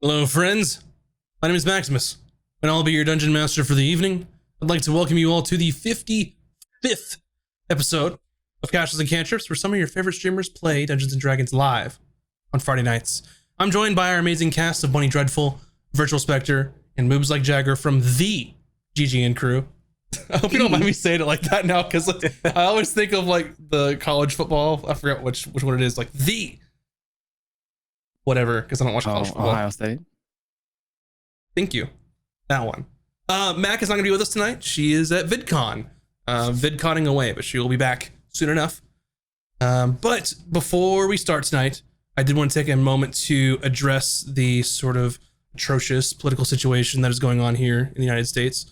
Hello, friends. My name is Maximus, and I'll be your dungeon master for the evening. I'd like to welcome you all to the 55th episode of Castles and Cantrips, where some of your favorite streamers play Dungeons & Dragons live on Friday nights. I'm joined by our amazing cast of Bunny Dreadful, Virtual Spectre, and Moves Like Jagger from the GGN crew. I hope you don't mind me saying it like that now, because I always think of like the college football. I forgot which one it is, like the whatever, because I don't watch college football. Ohio State. Thank you. That one. Mac is not going to be with us tonight. She is at VidCon. VidConning away, but she will be back soon enough. But before we start tonight, I did want to take a moment to address the sort of atrocious political situation that is going on here in the United States.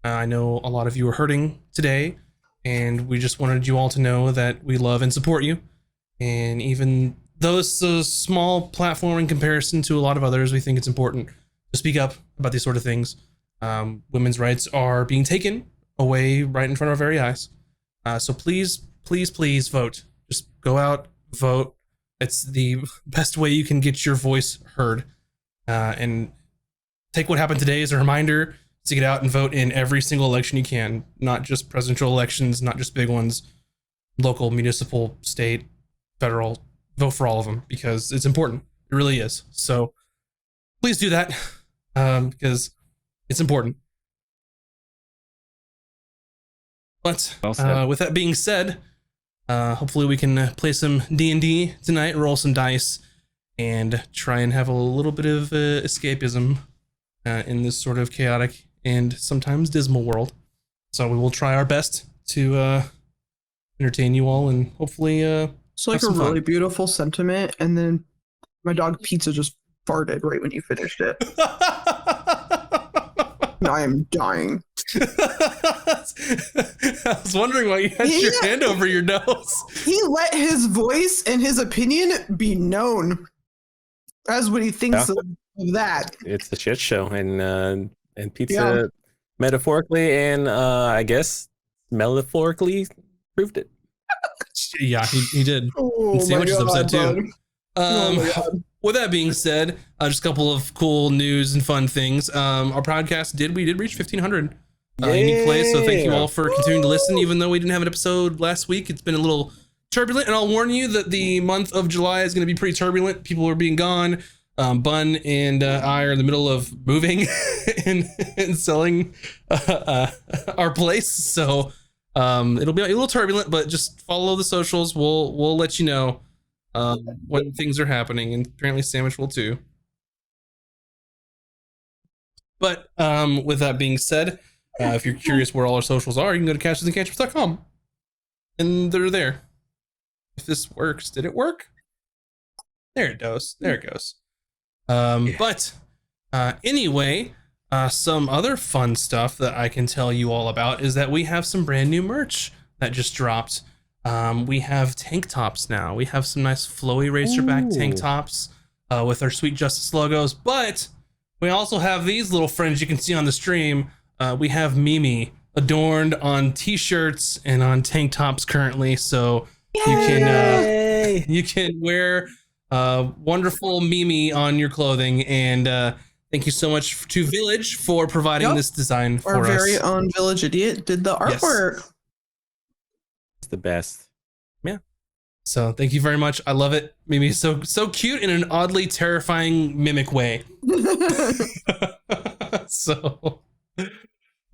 I know a lot of you are hurting today, and we just wanted you all to know that we love and support you. And even though it's a small platform in comparison to a lot of others, we think it's important to speak up about these sort of things. Women's rights are being taken away right in front of our very eyes. So please vote. Just go out, vote. It's the best way you can get your voice heard. And take what happened today as a reminder to get out and vote in every single election you can, not just presidential elections, not just big ones, local, municipal, state, federal. Vote for all of them because it's important. It really is. So please do that because it's important. But with that being said, hopefully we can play some D&D tonight, roll some dice, and try and have a little bit of escapism in this sort of chaotic and sometimes dismal world. So we will try our best to entertain you all and hopefully it's like a really beautiful sentiment, and then my dog Pizza just farted right when you finished it. I am dying. I was wondering why you had your hand over your nose. He let his voice and his opinion be known as what he thinks of that. It's a shit show, and Pizza metaphorically and I guess metaphorically proved it. Yeah, he did. Oh, Sandwiches upset too. With that being said, just a couple of cool news and fun things. Our podcast did reach 1,500 unique plays, so thank you all for continuing to listen. Even though we didn't have an episode last week, it's been a little turbulent, and I'll warn you that the month of July is going to be pretty turbulent. People are being gone. Bun and I are in the middle of moving and selling our place, so it'll be a little turbulent, but just follow the socials. We'll let you know when things are happening, and apparently Sandwich will too. But with that being said, if you're curious where all our socials are, you can go to castlesandcantrips.com, and they're there. If this works, did it work? There it goes. But anyway, some other fun stuff that I can tell you all about is that we have some brand new merch that just dropped. We have tank tops now. We have some nice flowy racerback tank tops with our Sweet Justice logos, but we also have these little friends you can see on the stream. We have Mimi adorned on t-shirts and on tank tops currently, so you can wear wonderful Mimi on your clothing, and thank you so much to Village for providing this design for us. Our very own Village Idiot did the artwork. Yes. It's the best. Yeah. So thank you very much. I love it. Mimi is so cute in an oddly terrifying mimic way. So,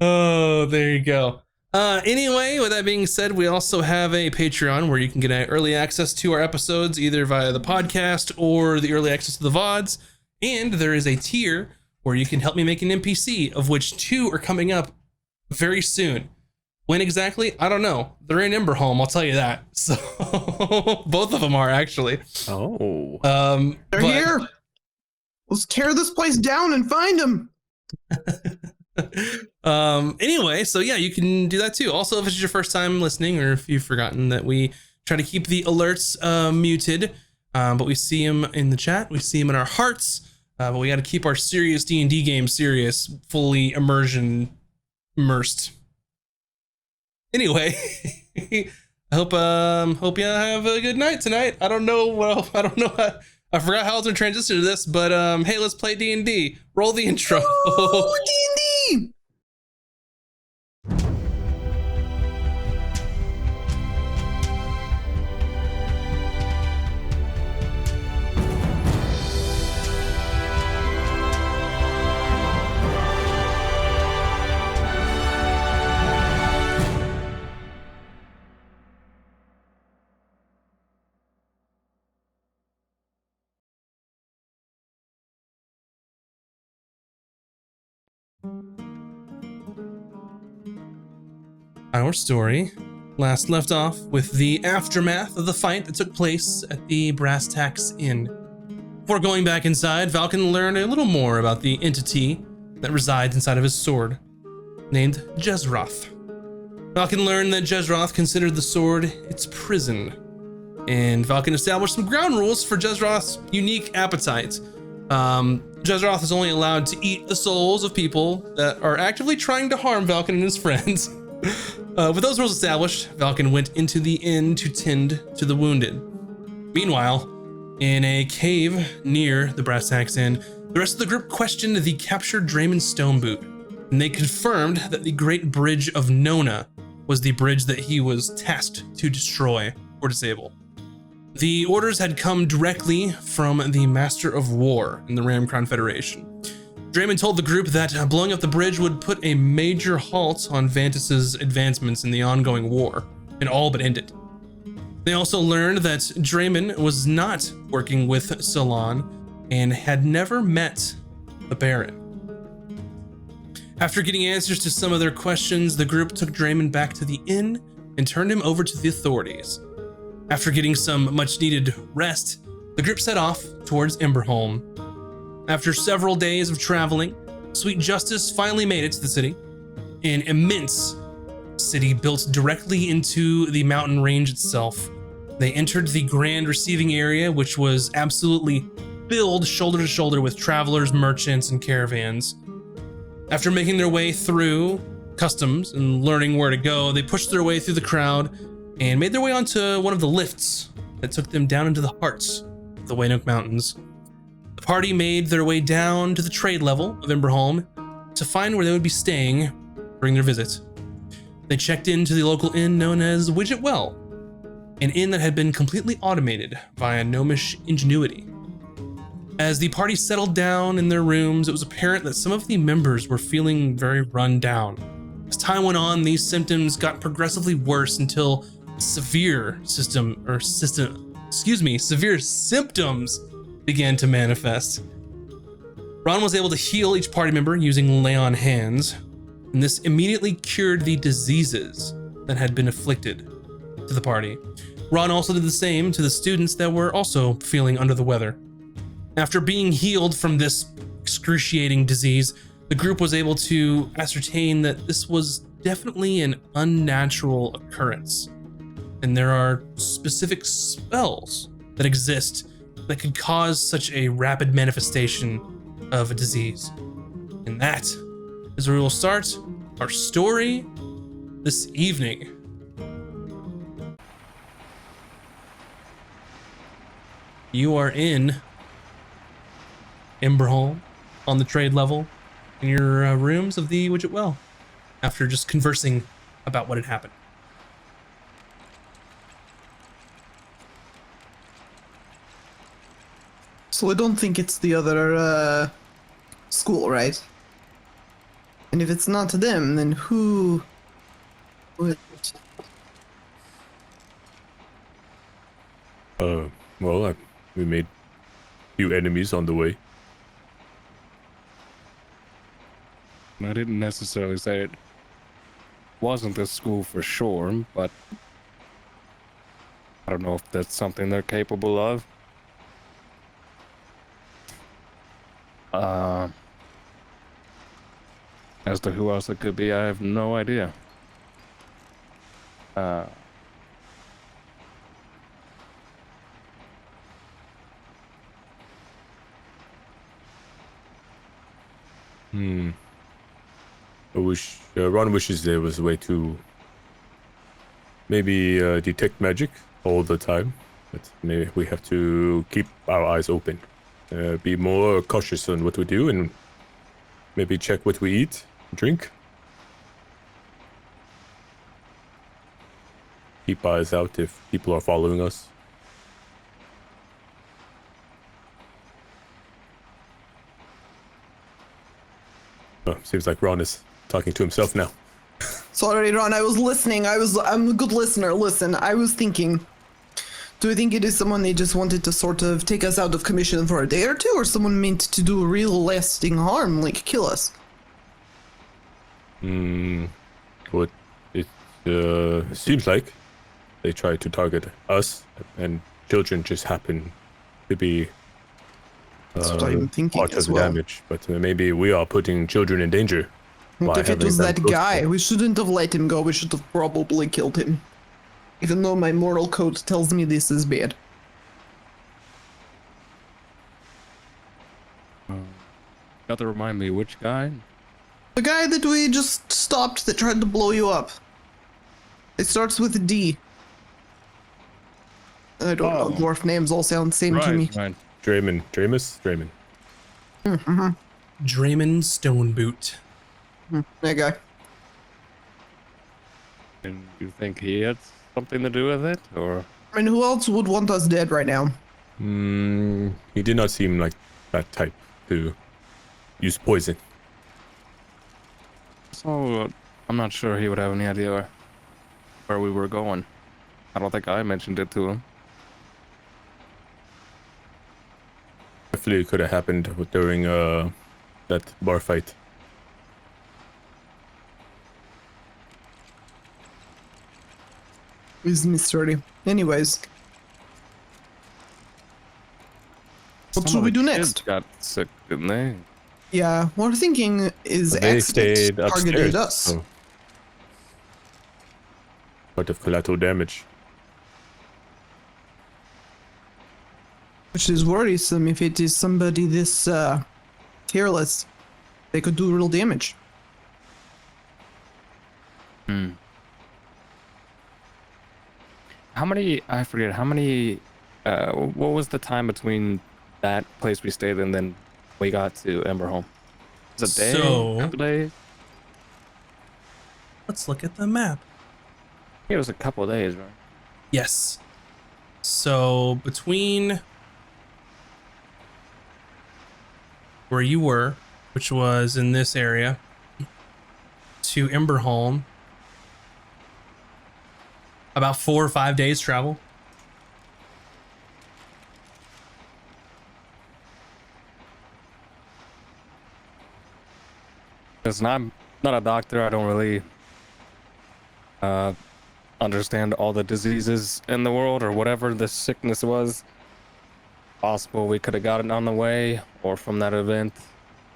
there you go. Anyway, with that being said, we also have a Patreon where you can get early access to our episodes, either via the podcast or the early access to the VODs. And there is a tier where you can help me make an NPC, of which 2 are coming up very soon. When exactly? I don't know. They're in Emberholm, I'll tell you that. So both of them are actually. Oh. They're here. Let's tear this place down and find them. Anyway, so yeah, you can do that too. Also, if it's your first time listening, or if you've forgotten that we try to keep the alerts muted, but we see them in the chat, we see them in our hearts, but we got to keep our serious D&D game serious, fully immersed. Anyway, I hope you have a good night tonight. I don't know I forgot how I was gonna transition to this, but hey, let's play D&D. Roll the intro. Oh, D&D! Our story last left off with the aftermath of the fight that took place at the Brass Tacks Inn. Before going back inside, Falcon learned a little more about the entity that resides inside of his sword, named Jezroth. Falcon learned that Jezroth considered the sword its prison, and Falcon established some ground rules for Jezroth's unique appetite. Jezroth is only allowed to eat the souls of people that are actively trying to harm Falcon and his friends. With those rules established, Falcon went into the inn to tend to the wounded. Meanwhile, in a cave near the Brass Tacks Inn, the rest of the group questioned the captured Draymond Stoneboot, and they confirmed that the Great Bridge of Nona was the bridge that he was tasked to destroy or disable. The orders had come directly from the Master of War in the Ramcrown Federation. Draymond told the group that blowing up the bridge would put a major halt on Vantus's advancements in the ongoing war, and all but end it. They also learned that Draymond was not working with Salon and had never met the Baron. After getting answers to some of their questions, the group took Draymond back to the inn and turned him over to the authorities. After getting some much-needed rest, the group set off towards Emberholm. After several days of traveling, Sweet Justice finally made it to the city, an immense city built directly into the mountain range itself. They entered the grand receiving area, which was absolutely filled shoulder to shoulder with travelers, merchants, and caravans. After making their way through customs and learning where to go, they pushed their way through the crowd and made their way onto one of the lifts that took them down into the heart of the Waynoke Mountains. The party made their way down to the trade level of Emberholm to find where they would be staying during their visit. They checked into the local inn known as Widget Well, an inn that had been completely automated via gnomish ingenuity. As the party settled down in their rooms, it was apparent that some of the members were feeling very run down. As time went on, these symptoms got progressively worse until severe symptoms began to manifest. Ron was able to heal each party member using lay on hands, and this immediately cured the diseases that had been afflicted to the party. Ron also did the same to the students that were also feeling under the weather. After being healed from this excruciating disease, the group was able to ascertain that this was definitely an unnatural occurrence, and there are specific spells that exist that could cause such a rapid manifestation of a disease. And that is where we will start our story this evening. You are in Emberholm on the trade level in your rooms of the Widget Well after just conversing about what had happened. So I don't think it's the other school, right? And if it's not them, then who would? Well, we made a few enemies on the way. I didn't necessarily say it wasn't the school for sure, but I don't know if that's something they're capable of. As to who else it could be, I have no idea. Ron wishes there was a way to maybe detect magic all the time. But maybe we have to keep our eyes open, be more cautious on what we do, and maybe check what we eat, drink. Keep eyes out if people are following us. Oh, seems like Ron is talking to himself now. Sorry, Ron, I was listening. I'm a good listener. Listen, I was thinking, do you think it is someone they just wanted to sort of take us out of commission for a day or two, or someone meant to do real lasting harm, like kill us? What it seems like they try to target us, and children just happen to be That's what I'm thinking part of as the well. damage. But maybe we are putting children in danger. What by if it having was them that close to guy? us. We shouldn't have let him go. We should have probably killed him. Even though my moral code tells me this is bad. Got to remind me which guy? The guy that we just stopped that tried to blow you up. It starts with a D. I don't know. Oh. Dwarf names all sound the same to me. Right. Draymond. Draymond. Draymond Stoneboot. That guy. And you think he had something to do with it, or? I mean, who else would want us dead right now? He did not seem like that type to use poison. So I'm not sure he would have any idea where we were going. I don't think I mentioned it to him. Definitely could have happened during that bar fight. Is mystery. Anyways. What should we do next? Got sick, didn't they? Yeah, what we're thinking is They accident stayed targeted upstairs. us. So part of collateral damage. Which is worrisome if it is somebody this careless. They could do real damage. How many? I forget. How many? What was the time between that place we stayed and then we got to Emberholm? Was it a day? So- Couple days? Let's look at the map. It was a couple of days, right? Yes. So between where you were, which was in this area, to Emberholm, about 4 or 5 days travel. Because I'm not a doctor. I don't really understand all the diseases in the world or whatever the sickness was. Possible we could have got it on the way or from that event,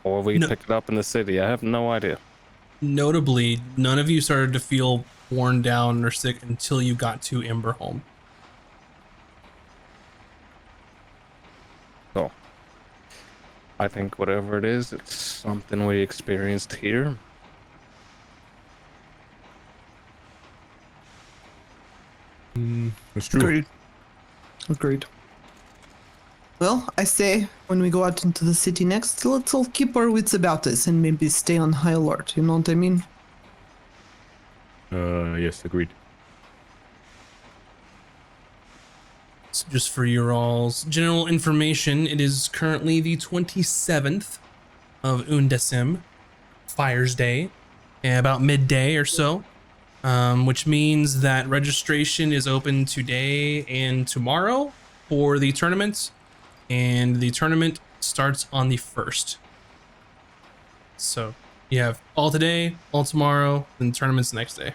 or we No. picked it up in the city. I have no idea. Notably, none of you started to feel worn down or sick until you got to Emberholm. So I think whatever it is, it's something we experienced here. That's true. Agreed. Agreed. Well, I say when we go out into the city next, let's all keep our wits about us and maybe stay on high alert. You know what I mean? Yes, agreed. So just for your all's general information, it is currently the 27th of Undecim, Fire's Day, about midday or so, which means that registration is open today and tomorrow for the tournament, and the tournament starts on the 1st. So you have all today, all tomorrow, then the tournament's the next day.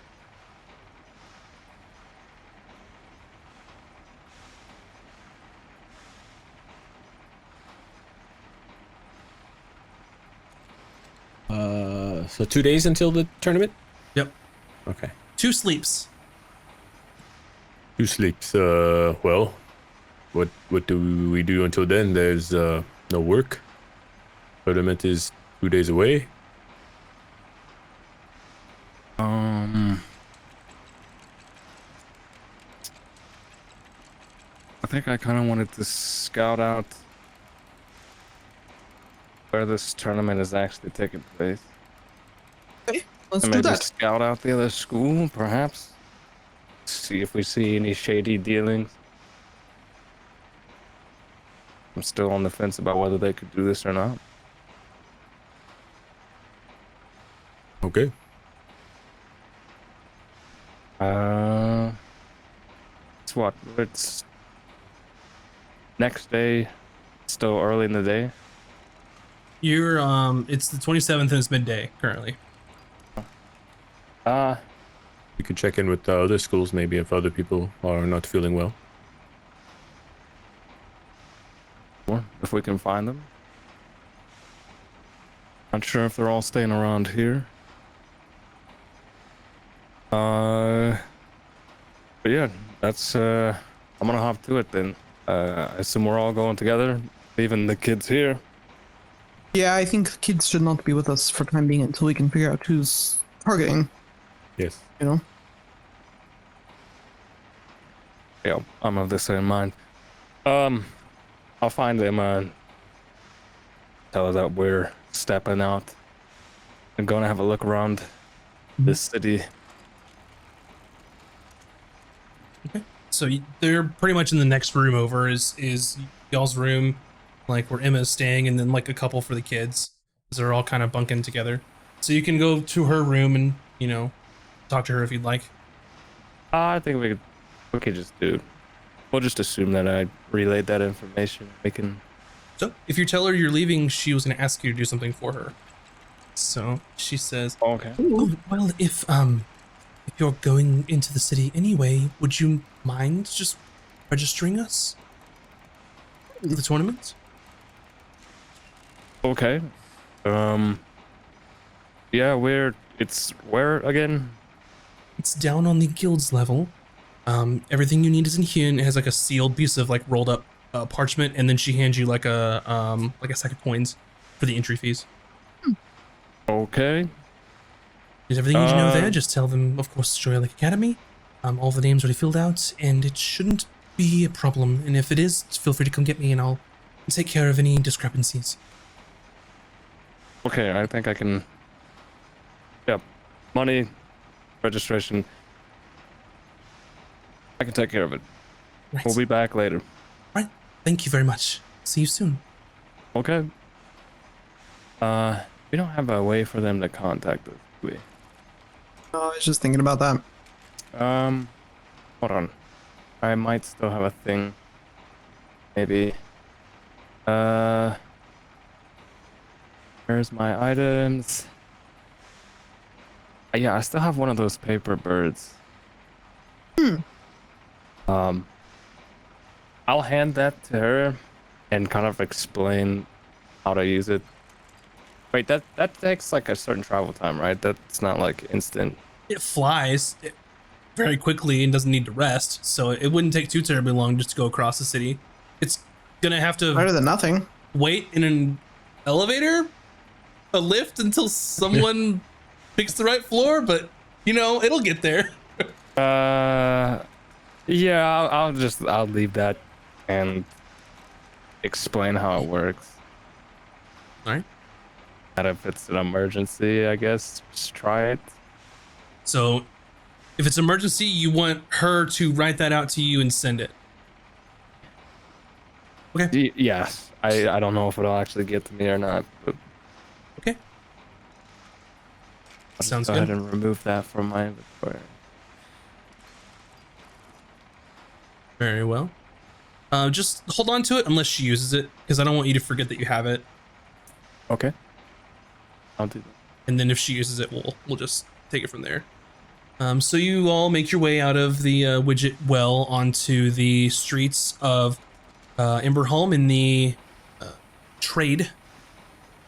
So 2 days until the tournament? Yep. Okay. 2 sleeps. 2 sleeps. Well, what do we do until then? There's no work. Tournament is 2 days away. I think I kind of wanted to scout out where this tournament is actually taking place. Okay, let's And do maybe that. scout out the other school, perhaps. See if we see any shady dealings. I'm still on the fence about whether they could do this or not. Okay. It's what? It's next day, still early in the day. You're it's the 27th and it's midday currently. You could check in with the other schools, maybe, if other people are not feeling well. Or if we can find them. Not sure if they're all staying around here. But yeah, that's I'm gonna hop to it then. I assume we're all going together, leaving the kids here. Yeah, I think kids should not be with us for time being until we can figure out who's targeting, Yes. you know? Yeah, I'm of the same mind. I'll find them and tell her that we're stepping out and going to have a look around this city. So they're pretty much in the next room over is y'all's room, like where Emma's staying, and then like a couple for the kids, because they're all kind of bunking together. So you can go to her room and, you know, talk to her if you'd like. I think we could just do. We'll just assume that I relayed that information. We can. So if you tell her you're leaving, she was going to ask you to do something for her. So she says, Oh, okay. "Oh, well, if you're going into the city anyway, would you mind just registering us for the tournament?" Okay. Yeah, it's where again? It's down on the guild's level. Everything you need is in here, and it has like a sealed piece of like rolled up parchment, and then she hands you like a sack of coins for the entry fees. Okay. Is everything you need to know there? Just tell them, of course, Joy Lake Academy. All the names already filled out, and it shouldn't be a problem. And if it is, feel free to come get me, and I'll take care of any discrepancies. Okay, I think I can. Yep. Money, registration. I can take care of it. Right. We'll be back later. Right. Thank you very much. See you soon. Okay. We don't have a way for them to contact us, do we? Oh, I was just thinking about that. Hold on. I might still have a thing. Maybe. Where's my items? Yeah, I still have one of those paper birds. I'll hand that to her and kind of explain how to use it. Wait, that takes like a certain travel time, right? That's not like instant. It flies very quickly and doesn't need to rest, so it wouldn't take too terribly long just to go across the city. It's gonna have to Better than nothing. wait in an elevator, a lift until someone picks the right floor, but you know, it'll get there. Yeah, I'll leave that and explain how it works. All right. And if it's an emergency, I guess just try it. So if it's emergency, you want her to write that out to you and send it. Okay. Yes, I don't know if it'll actually get to me or not, but Okay. I'll just Sounds go good. ahead and remove that from my inventory. Very well. Just hold on to it unless she uses it, because I don't want you to forget that you have it. Okay. I'll do that. And then if she uses it, we'll just take it from there. So you all make your way out of the Widget Well onto the streets of Emberholm in the trade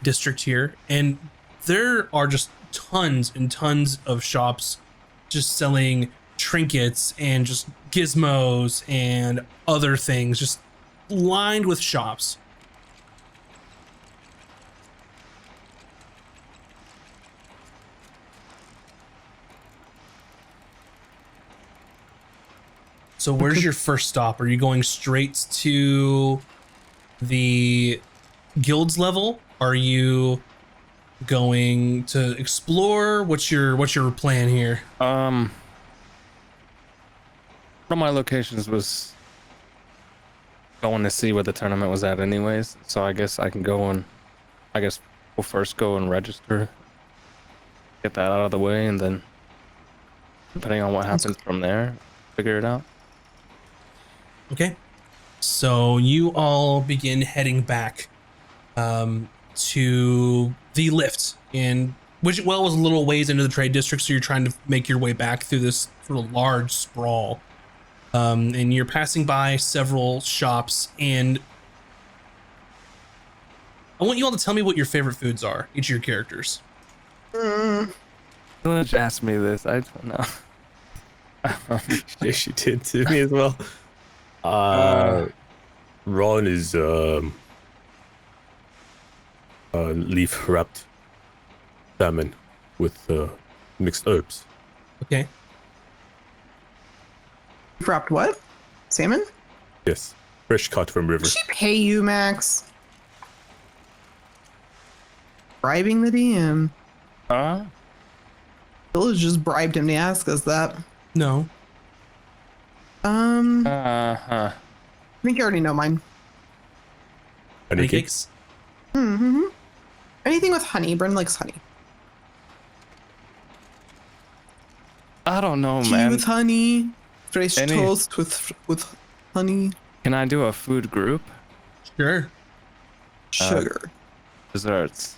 district here, and there are just tons and tons of shops just selling trinkets and just gizmos and other things, just lined with shops. So where's your first stop? Are you going straight to the guild's level? Are you going to explore? What's your plan here? One of my locations was going to see where the tournament was at anyways, so I guess I can go and we'll first go and register, get that out of the way, and then depending on what happens from there, figure it out. Okay. So you all begin heading back to the lift, and which well was a little ways into the trade district, so you're trying to make your way back through this sort of large sprawl. And you're passing by several shops, and I want you all to tell me what your favorite foods are, each of your characters. Don't ask me this. I don't know. Yeah, she did to me as well. Ron is leaf wrapped salmon with mixed herbs. Okay. Wrapped what? Salmon? Yes, fresh caught from river. Did she pay you, Max? Bribing the DM. Village just bribed him to ask us that. No. I think you already know mine. Honey cake? Pancakes? Mm-hmm. Anything with honey. Bryn likes honey. I don't know, Tea man. with honey. Fresh Any- toast with honey. Can I do a food group? Sure. Sugar. Desserts,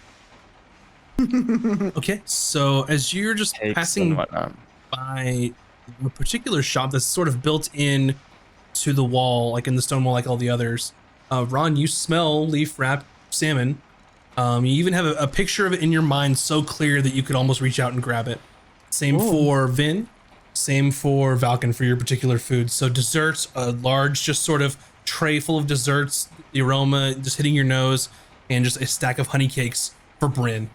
Okay. So as you're just cakes, passing and whatnot. by a particular shop that's sort of built in to the wall, like in the stone wall, like all the others, Ron, you smell leaf wrapped salmon. You even have a picture of it in your mind so clear that you could almost reach out and grab it. Same for Vin, same for Valken for your particular food. So desserts, a large just sort of tray full of desserts, the aroma just hitting your nose, and just a stack of honey cakes for Bryn.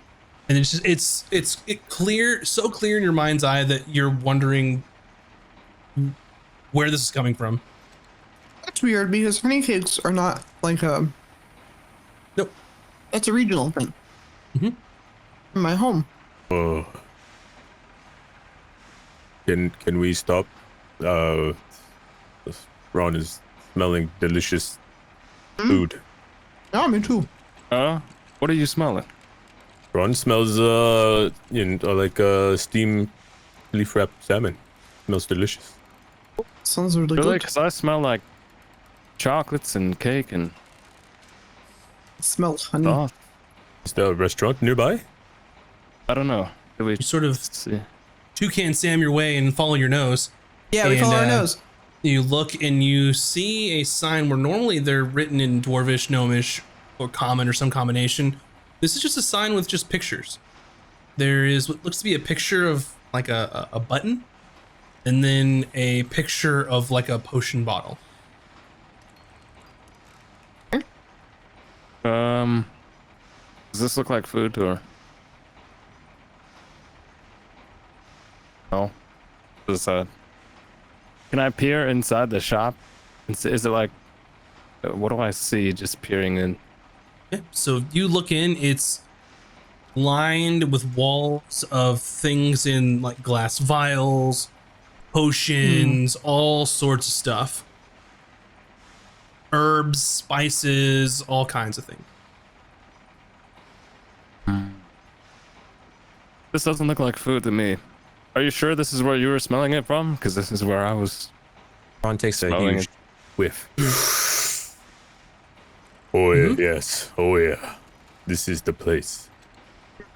And it's just it's clear, so clear in your mind's eye that you're wondering where this is coming from. That's weird because honey cakes are not like a. Nope. It's a regional thing. Mhm. In my home. Can we stop? Ron is smelling delicious food. Yeah, me too. What are you smelling? Ron smells like steamed leaf wrapped salmon. Smells delicious. Sounds really Really? good. Because I smell like chocolates and cake and It smells honey. stuff. Is there a restaurant nearby? I don't know. Do we You sort of see? toucan Sam your way and follow your nose. Yeah, we And, follow our nose. You look and you see a sign where normally they're written in Dwarvish, Gnomish, or Common or some combination. This is just a sign with just pictures. There is what looks to be a picture of like a button, and then a picture of like a potion bottle. Does this look like food or? No. Can I peer inside the shop? Is it like, what do I see just peering in? Yeah. So you look in, it's lined with walls of things in like glass vials, potions, all sorts of stuff. Herbs, spices, all kinds of things. This doesn't look like food to me. Are you sure this is where you were smelling it from? Because this is where I was. Ron takes a Smelling huge it. whiff. Oh yeah, yes. Oh yeah. This is the place.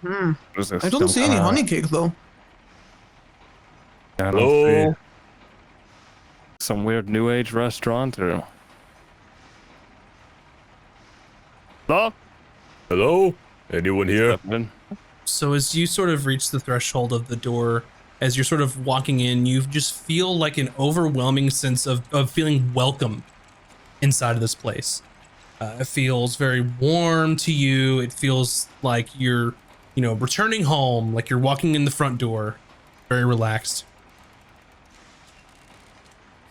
What is this? I don't see any Uh, honey cake though. I don't Hello? see some weird new age restaurant or. Hello? Hello? Anyone here? So as you sort of reach the threshold of the door, as you're sort of walking in, you just feel like an overwhelming sense of feeling welcome inside of this place. It feels very warm to you. It feels like you're, returning home, like you're walking in the front door, very relaxed.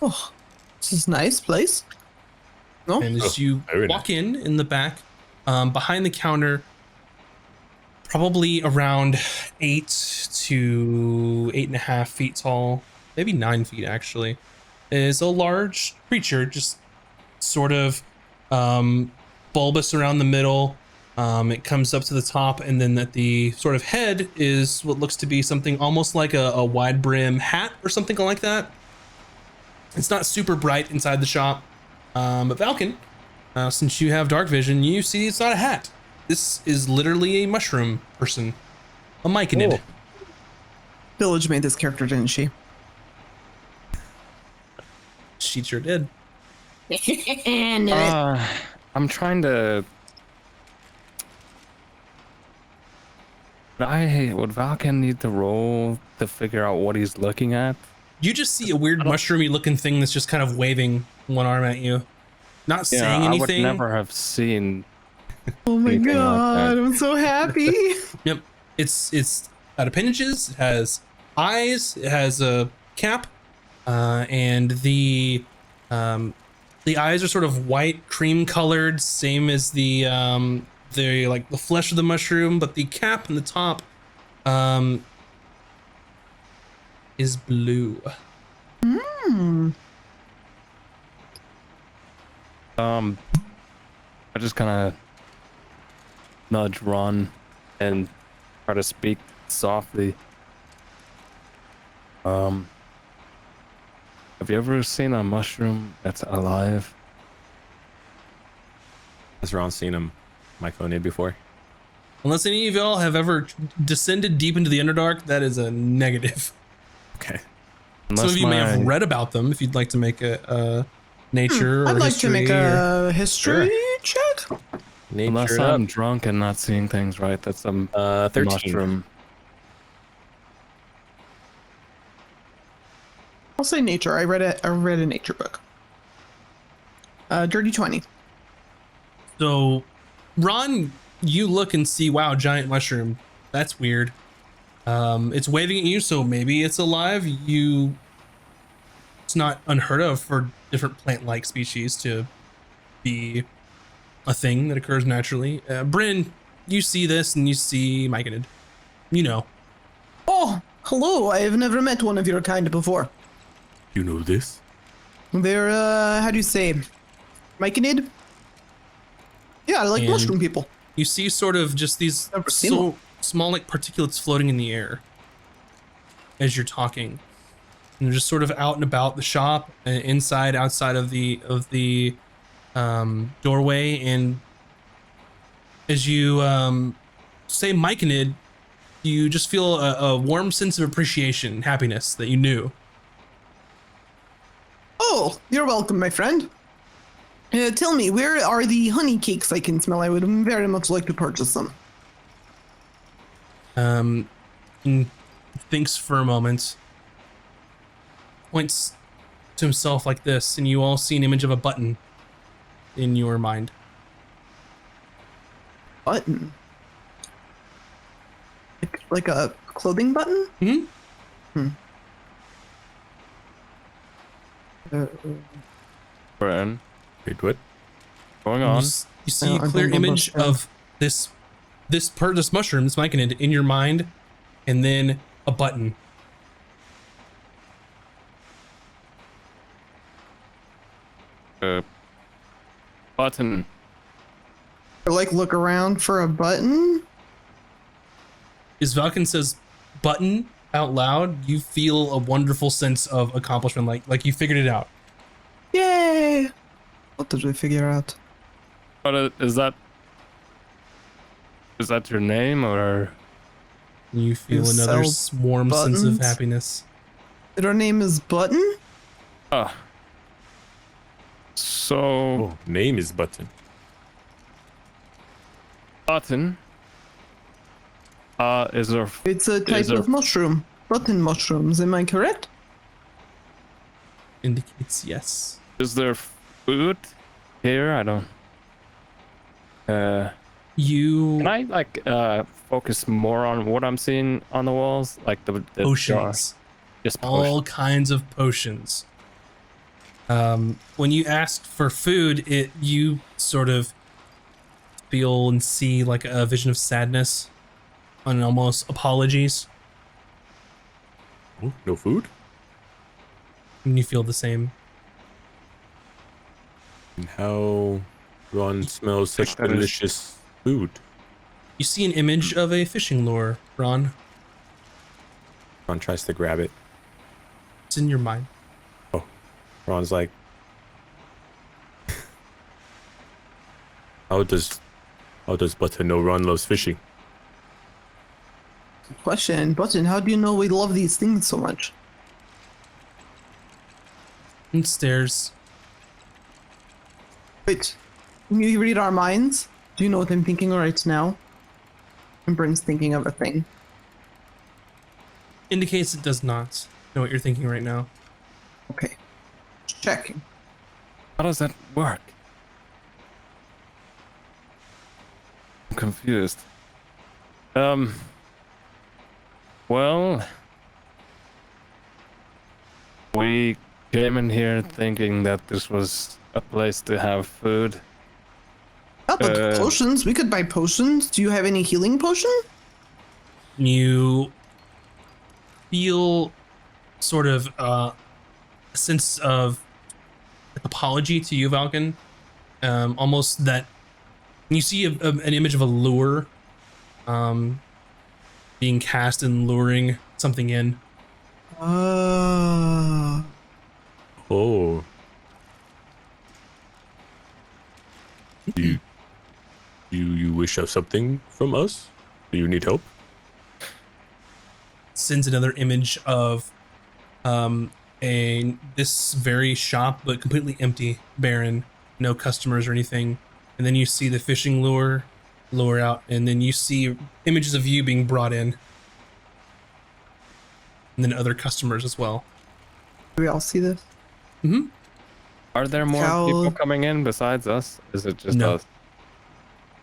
Oh, This is a nice place. No? And as you very walk in the back, behind the counter, probably around 8 to 8.5 feet tall, maybe 9 feet actually, is a large creature, just sort of bulbous around the middle. It comes up to the top, and then at the sort of head is what looks to be something almost like a wide brim hat or something like that. It's not super bright inside the shop, but Valken, since you have dark vision, you see it's not a hat. This is literally a mushroom person, a myconid. Village made this character, didn't she? She sure did. Knew it. I'm trying to. Would Valken need to roll to figure out what he's looking at? You just see a weird mushroomy looking thing that's just kind of waving one arm at you, not saying anything. I would never have seen. Oh my anything like god, that. I'm so happy. Yep, it's got appendages. It has eyes. It has a cap, and the eyes are sort of white, cream colored, same as the like the flesh of the mushroom, but the cap and the top is blue. I just kind of nudge Ron and try to speak softly. Have you ever seen a mushroom that's alive? Has Ron seen him, Myconid, before? Unless any of y'all have ever descended deep into the Underdark, that is a negative. Okay. Some of you may have read about them. If you'd like to make a nature or I'd like to history make a history check. Unless Nature I'm up. drunk and not seeing things right, that's a 13. mushroom. I'll say nature. I read a nature book. Dirty 20. So, Ron, you look and see, wow, giant mushroom. That's weird. It's waving at you, so maybe it's alive. It's not unheard of for different plant-like species to be a thing that occurs naturally. Bryn, you see this and you see myconid. You know. Oh, hello. I have never met one of your kind before. You know this? They're, how do you say? Myconid? Yeah, I like And- mushroom people. You see sort of just these Never seen one. small like particulates floating in the air as you're talking. And they're just sort of out and about the shop, inside, outside of the doorway. And as you say myconid, you just feel a warm sense of appreciation and happiness that you knew. Oh, you're welcome, my friend. Tell me, where are the honey cakes I can smell? I would very much like to purchase them. And thinks for a moment, points to himself like this, and you all see an image of a button in your mind. Button? Like a clothing button? Mm-hmm. Brian, Wait, what? going You, on? you see a I clear don't know image about that. of this mushroom, this myconid, in your mind, and then a button. Button. Or like look around for a button? As Valken says button out loud, you feel a wonderful sense of accomplishment, like you figured it out. Yay! What did we figure out? But is that your name or? You feel You another sell warm sense of buttons? happiness. That our name is Button? Ah. So Oh, name is Button. button. Is there? It's a type there- of mushroom. Button mushrooms, am I correct? Indicates yes. Is there food here? I don't. You Can I like focus more on what I'm seeing on the walls, like the jar? potions. Just potions. All kinds of potions. When you asked for food, you sort of feel and see like a vision of sadness and almost apologies. Oh, no food? And you feel the same. And how Ron smells such that is- delicious food. You see an image of a fishing lure, Ron. Ron tries to grab it. It's in your mind. Ron's like, how does Butter know Ron loves fishing? Question, Button, how do you know we love these things so much? And stares. Wait, can you read our minds? Do you know what I'm thinking right now? And Bryn's thinking of a thing. Indicates it does not know what you're thinking right now. Okay. Checking. How does that work? I'm confused. Well, we came in here thinking that this was a place to have food. Oh, but Uh, potions. We could buy potions. Do you have any healing potion? You feel sort of a sense of apology to you, Valken. Almost that you see an image of a lure being cast and luring something in. Uh, Oh. You wish of something from us? Do you need help? Sends another image of this very shop, but completely empty, barren, no customers or anything. And then you see the fishing lure out, and then you see images of you being brought in, and then other customers as well. do we all see this? Are there more How- people coming in besides us? Is it just No. us?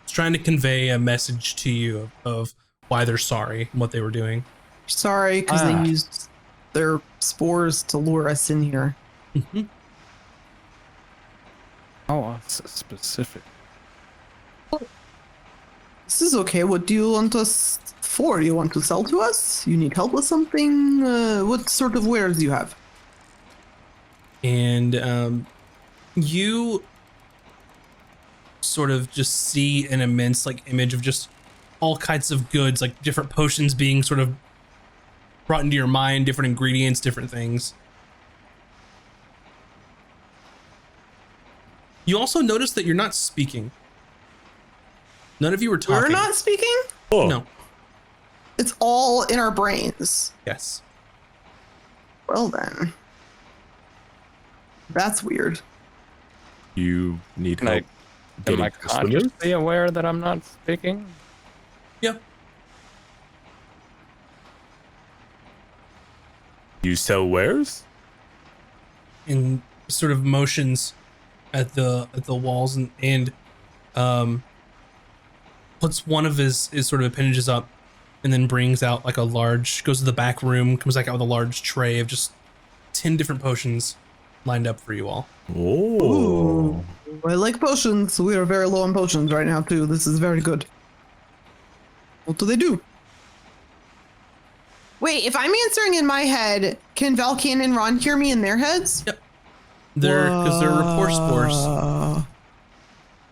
It's trying to convey a message to you of why they're sorry and what they were doing. Sorry, because Ah. they used their spores to lure us in here. How specific? This is okay. What do you want us for? Do you want to sell to us? You need help with something? What sort of wares do you have? And you sort of just see an immense like image of just all kinds of goods, like different potions being sort of brought into your mind, different ingredients, different things. You also notice that you're not speaking. None of you were talking. We're not speaking? Oh, No. It's all in our brains. Yes. Well then. That's weird. you need Am I, help am getting I customers? consciously aware that I'm not speaking? Yeah. You sell wares? In sort of motions at the walls and puts one of his sort of appendages up and then brings out like a large, goes to the back room, comes back out with a large tray of just 10 different potions lined up for you all. Oh. Ooh. I like potions. We are very low on potions right now too. This is very good. What do they do? Wait, if I'm answering in my head, can Valkan and Ron hear me in their heads? Yep. Because they're rapport spores.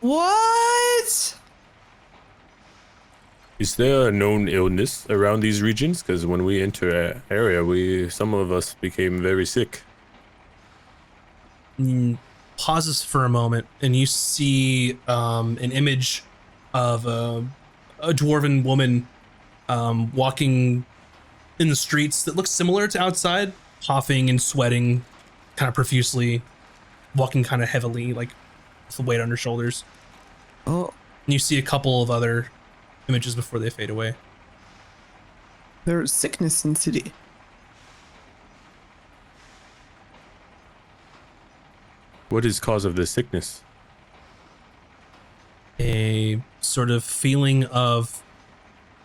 What? Is there a known illness around these regions? Because when we enter an area, some of us became very sick. Pauses for a moment, and you see an image of a dwarven woman walking in the streets that looks similar to outside, coughing and sweating kind of profusely, walking kind of heavily, like with the weight on her shoulders. Oh, And you see a couple of other images before they fade away. there's sickness in city. What is cause of this sickness? A sort of feeling of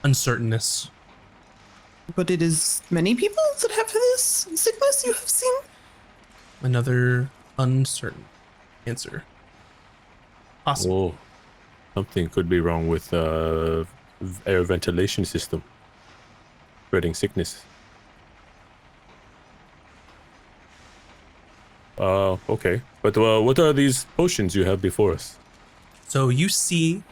uncertainness. But it is many people that have this sickness you have seen? Another uncertain. Answer. Possible. Oh, something could be wrong with air ventilation system. Spreading sickness. Okay. But what are these potions you have before us? So you see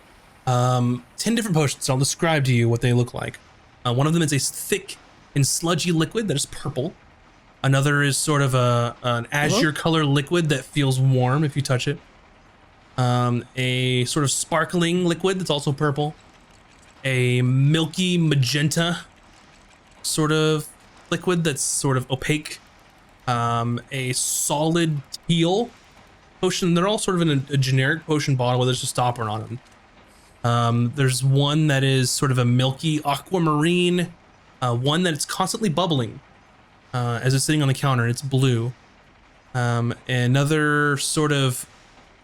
10 different potions. I'll describe to you what they look like. One of them is a thick and sludgy liquid that is purple. Another is sort of an azure color liquid that feels warm if you touch it. A sort of sparkling liquid that's also purple. A milky magenta sort of liquid that's sort of opaque. A solid teal potion. They're all sort of in a generic potion bottle where there's a stopper on them. There's one that is sort of a milky aquamarine. One that is constantly bubbling as it's sitting on the counter, and it's blue. Another sort of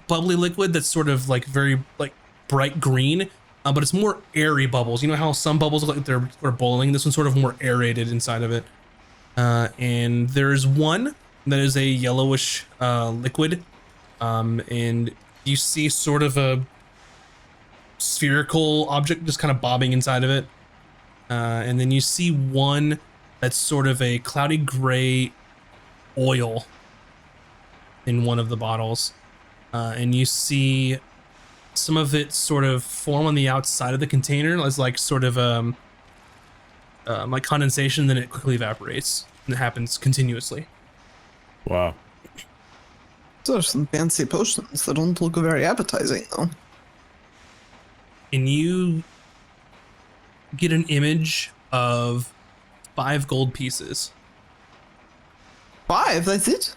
bubbly liquid that's sort of like very like bright green, but it's more airy bubbles. You know how some bubbles look like they're sort of boiling? This one's sort of more aerated inside of it. And there's one that is a yellowish liquid, and you see sort of a spherical object just kind of bobbing inside of it. And then you see one that's sort of a cloudy gray oil in one of the bottles. And you see some of it sort of form on the outside of the container as like sort of like condensation, then it quickly evaporates, and it happens continuously. Wow. Those are some fancy potions that don't look very appetizing, though. And you get an image of 5 gold pieces. 5, that's it?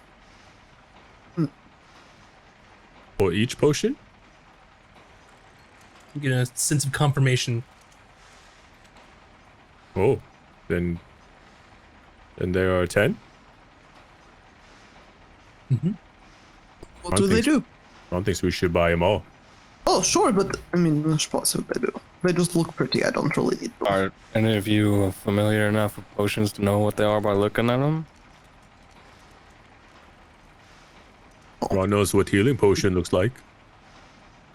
For each potion? You get a sense of confirmation. Oh, then there are 10? Mm-hmm. What do they do? I don't think we should buy them all. Oh, sure, but I mean, I suppose they do. They just look pretty. I don't really need them. Are any of you familiar enough with potions to know what they are by looking at them? Ron knows what healing potion looks like.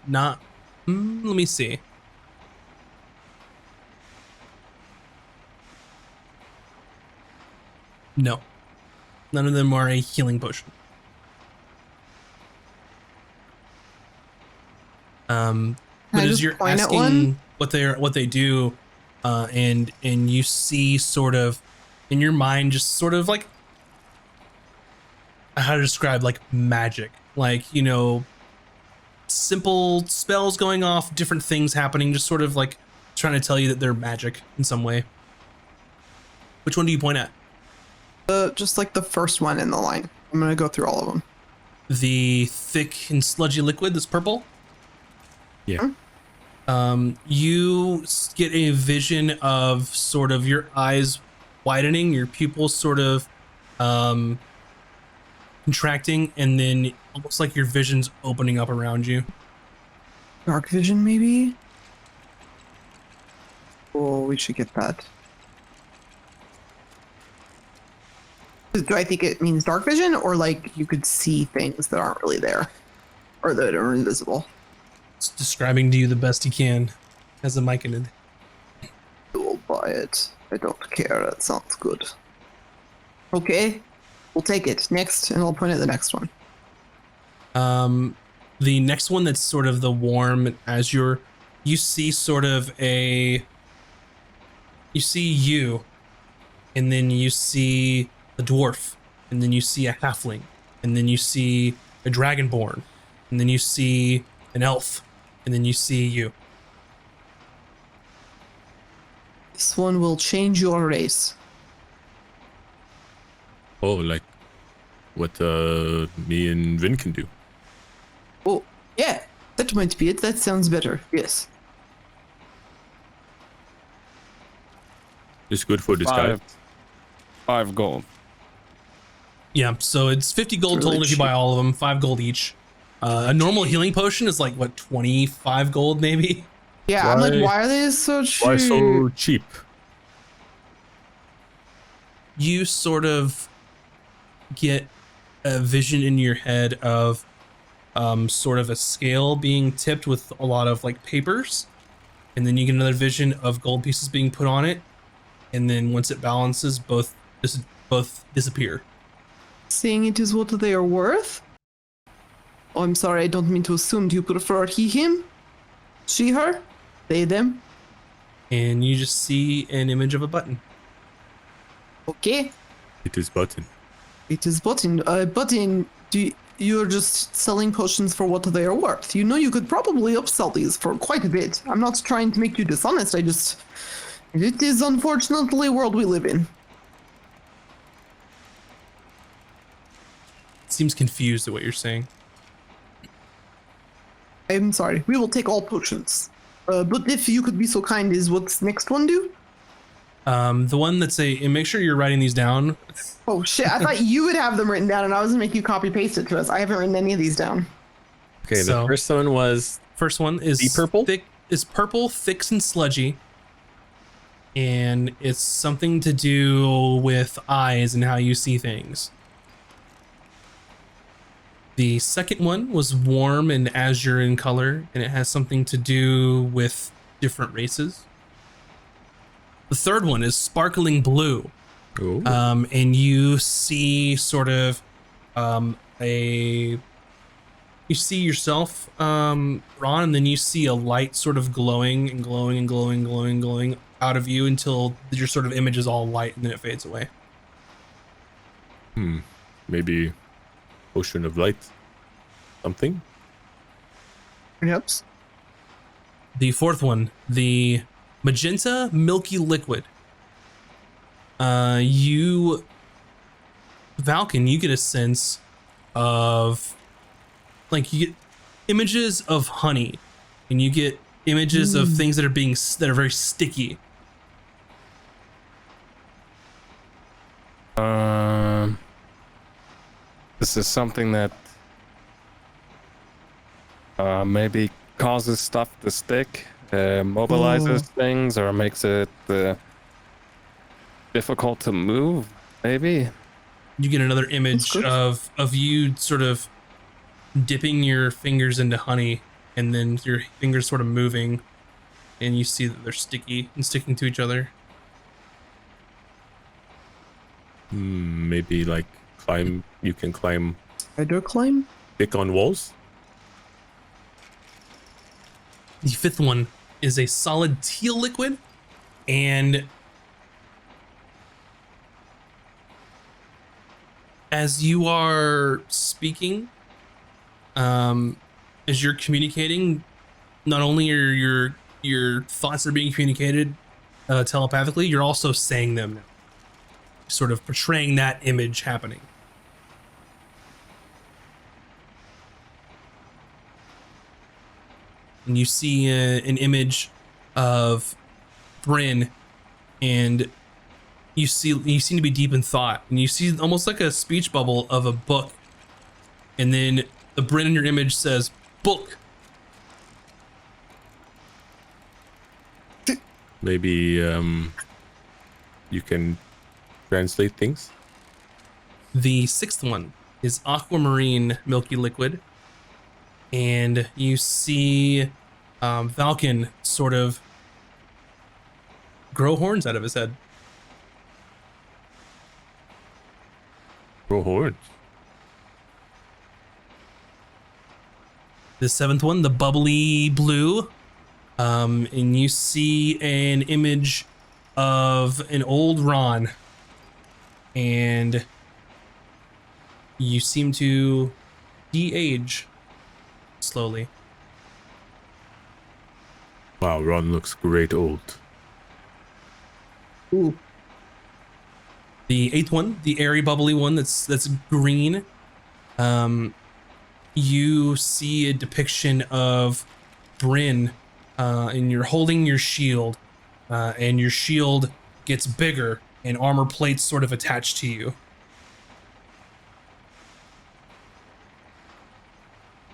Not. Let me see. No. None of them are a healing potion. But as you're asking what they do, and you see sort of in your mind just sort of like how to describe like magic, like, you know, simple spells going off, different things happening, just sort of like trying to tell you that they're magic in some way. Which one do you point at? Just like the first one in the line. I'm gonna go through all of them. The thick and sludgy liquid that's purple? Yeah. You get a vision of sort of your eyes widening, your pupils sort of contracting, and then almost like your vision's opening up around you. Dark vision, maybe? Oh, we should get that. Do I think it means dark vision, or like you could see things that aren't really there, or that are invisible? It's describing to you the best he can as a myconid. We'll buy it. I don't care. That sounds good. Okay, we'll take it. Next, and I'll point at the next one. The next one that's sort of the warm azure, you see sort of you see you, and then you see a dwarf, and then you see a halfling, and then you see a dragonborn, and then you see an elf, and then you see you. This one will change your race. Oh, like what me and Vin can do. Oh, yeah, that might be it. That sounds better. Yes. It's good for disguise. 5 gold. Yeah, so it's 50 gold Really total if you buy all of them, 5 gold each. A normal healing potion is like, what, 25 gold maybe? Yeah, I'm like, Why- why are they so cheap? Why so cheap? You sort of get a vision in your head of sort of a scale being tipped with a lot of like papers, and then you get another vision of gold pieces being put on it, and then once it balances, both disappear. Saying it is what they are worth? Oh, I'm sorry, I don't mean to assume. Do you prefer he, him? She, her? They, them? And you just see an image of a button. Okay. It is button. It is button. Button, you're just selling potions for what they are worth. You know you could probably upsell these for quite a bit. I'm not trying to make you dishonest, it is unfortunately the world we live in. Seems confused at what you're saying. I'm sorry, we will take all potions. But if you could be so kind, is what's next one do? The one that's and make sure you're writing these down. Oh shit, I thought you would have them written down and I was gonna make you copy paste it to us. I haven't written any of these down. Okay, So- the first one was First one is The purple? purple, thick and sludgy. And it's something to do with eyes and how you see things. The second one was warm and azure in color, and it has something to do with different races. The third one is sparkling blue. oh, And you see sort of you see yourself, Ron, and then you see a light sort of glowing and glowing and glowing, glowing, glowing out of you until your sort of image is all light and then it fades away. maybe ocean of light, something. Perhaps. The fourth one, the magenta milky liquid. You, Valken, you get a sense of, like, you get images of honey, and you get images of things that are very sticky. This is something that maybe causes stuff to stick, mobilizes things, or makes it difficult to move. Maybe. You get another image good. of you sort of dipping your fingers into honey, and then your fingers sort of moving, and you see that they're sticky and sticking to each other. Maybe like you can climb Spider climb? thick on walls. The fifth one is a solid teal liquid, and as you are speaking, as you're communicating, not only are your thoughts are being communicated telepathically, you're also saying them now, sort of portraying that image happening. And you see an image of Bryn, and you seem to be deep in thought, and you see almost like a speech bubble of a book, and then the Bryn in your image says book. Maybe you can translate things. The sixth one is aquamarine milky liquid, and you see Valken sort of grow horns out of his head. Grow horns. The seventh one, the bubbly blue, and you see an image of an old Ron, and you seem to de-age slowly. Wow, Ron looks great old. Ooh. The eighth one, the airy bubbly one that's green, you see a depiction of Bryn, and you're holding your shield, and your shield gets bigger and armor plates sort of attached to you.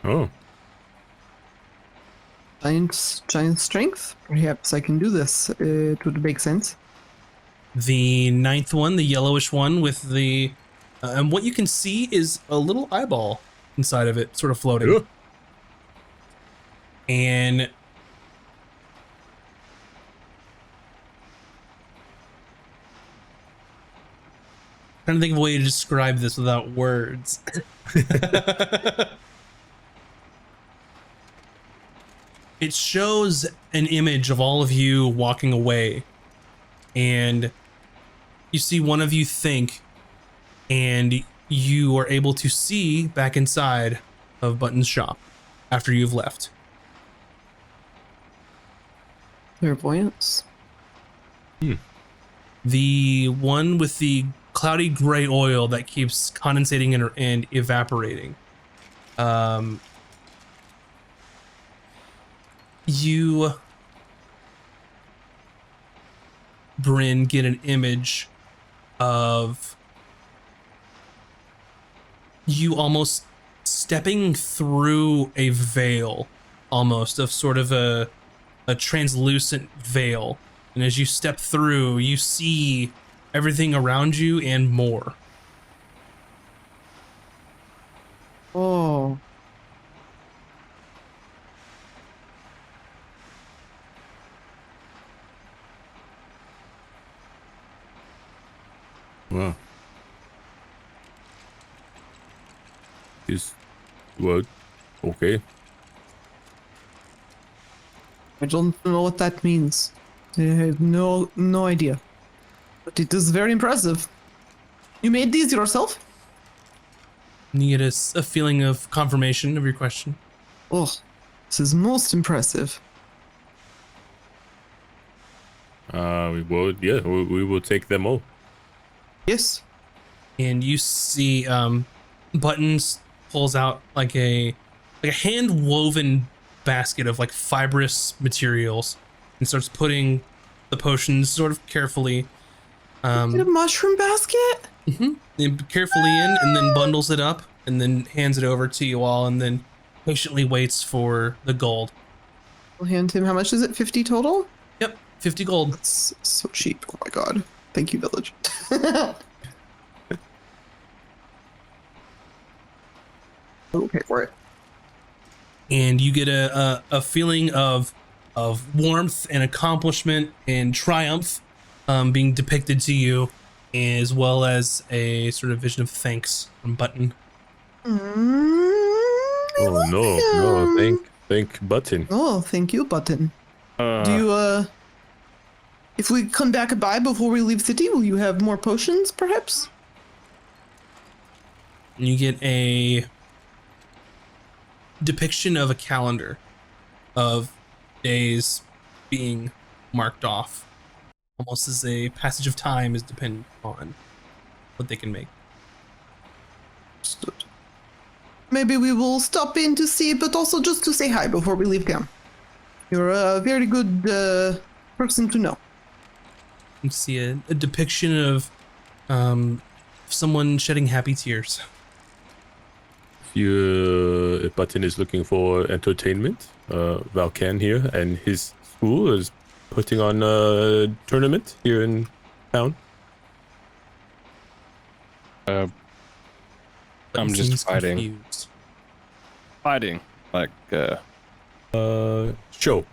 Oh, Giant strength? Perhaps I can do this. It would make sense. The ninth one, the yellowish one with the And what you can see is a little eyeball inside of it, sort of floating. Yeah. And trying to think of a way to describe this without words. It shows an image of all of you walking away, and you see one of you think, and you are able to see back inside of Button's shop after you've left. Clairvoyance. The one with the cloudy gray oil that keeps condensating and evaporating. You, Bryn, get an image of you almost stepping through a veil, almost of sort of a translucent veil. And as you step through, you see everything around you and more. Oh. Wow. Is what? Okay. I don't know what that means. I have no idea. But it is very impressive. You made these yourself? And you get a feeling of confirmation of your question. Oh, this is most impressive. We will take them all. Yes. And you see Buttons pulls out like a hand woven basket of like fibrous materials and starts putting the potions sort of carefully Get a mushroom basket? carefully in, and then bundles it up and then hands it over to you all, and then patiently waits for the gold. We'll hand him, how much is it? 50 total? Yep, 50 gold. That's so cheap. Oh my god. Thank you, village. Okay for it. And you get a feeling of warmth and accomplishment and triumph being depicted to you, as well as a sort of vision of thanks from Button. Oh no, thank Button. Oh, thank you, Button. Uh, Do you, if we come back by before we leave city, will you have more potions, perhaps? And you get a depiction of a calendar of days being marked off, almost as a passage of time is dependent on what they can make. Understood. Maybe we will stop in to see, but also just to say hi before we leave town. You're a very good person to know. You see a depiction of someone shedding happy tears. If Button is looking for entertainment, Valkan here and his school is putting on a tournament here in town. But I'm he just seems fighting. confused. Fighting, like, Show.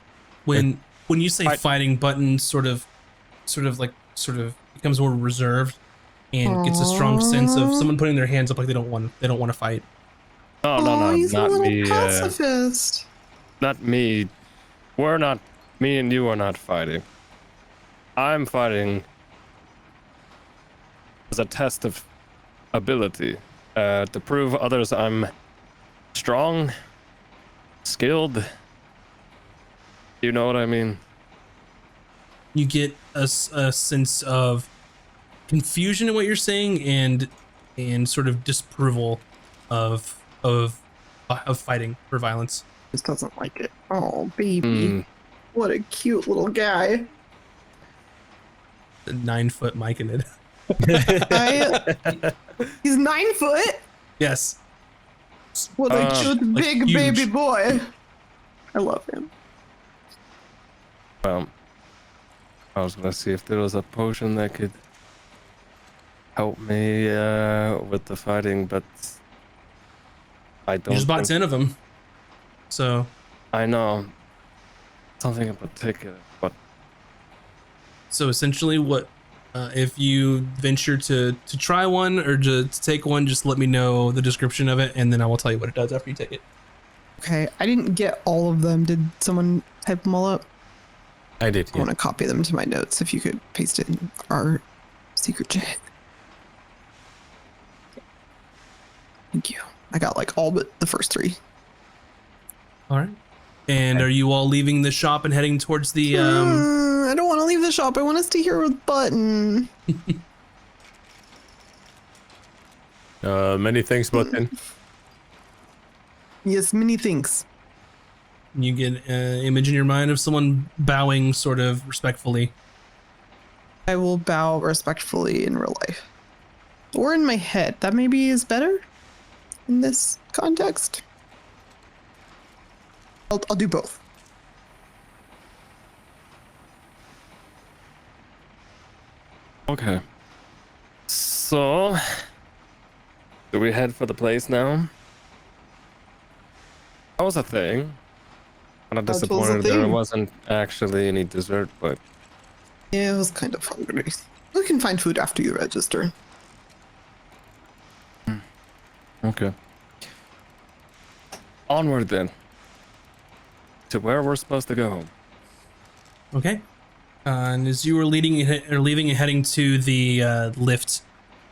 When you say Fight. fighting, Button sort of becomes more reserved and gets a strong sense of someone putting their hands up like they don't want to fight. no, Oh, he's not a little me. pacifist. Not me. Me and you are not fighting. I'm fighting as a test of ability, to prove others I'm strong, skilled. You know what I mean? You get a sense of confusion in what you're saying and sort of disapproval of fighting for violence. Just doesn't like it. Oh, baby. What a cute little guy. The 9-foot Myconid. He's 9 foot. Yes. What a cute like big huge. baby boy. I love him. I was gonna see if there was a potion that could help me with the fighting, but I don't. You just bought think- 10 of them. So I know something in particular, but essentially what, if you venture to try one or to take one, just let me know the description of it and then I will tell you what it does after you take it. Okay, I didn't get all of them. Did someone type them all up? I did. I want to copy them to my notes. If you could paste it in our secret chat. Thank you. I got like all but the first 3. All right. And are you all leaving the shop and heading towards the I don't want to leave the shop. I want to stay here with Button. Many thanks, Button. Yes, many things. you get an image in your mind of someone bowing sort of respectfully? I will bow respectfully in real life. Or in my head. That maybe is better in this context. I'll do both. okay. So, do we head for the place now? That was a thing. Kind of That was a disappointed there thing. wasn't actually any dessert, but Yeah, I was kind of hungry. We can find food after you register. okay. Onward then. To where we're supposed to go. Okay. And as you were leaving and heading to the lift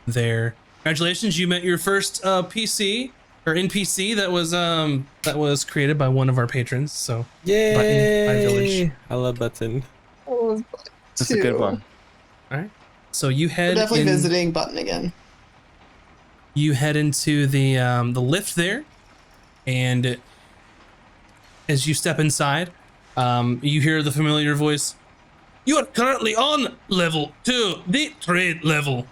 there, congratulations, you met your first PC or NPC that was created by one of our patrons. So Yay! Button by Village. I love Button. That's a good one. all right. So you We're head definitely in, visiting Button again. you head into the lift there, and as you step inside, you hear the familiar voice. You are currently on level 2, the trade level.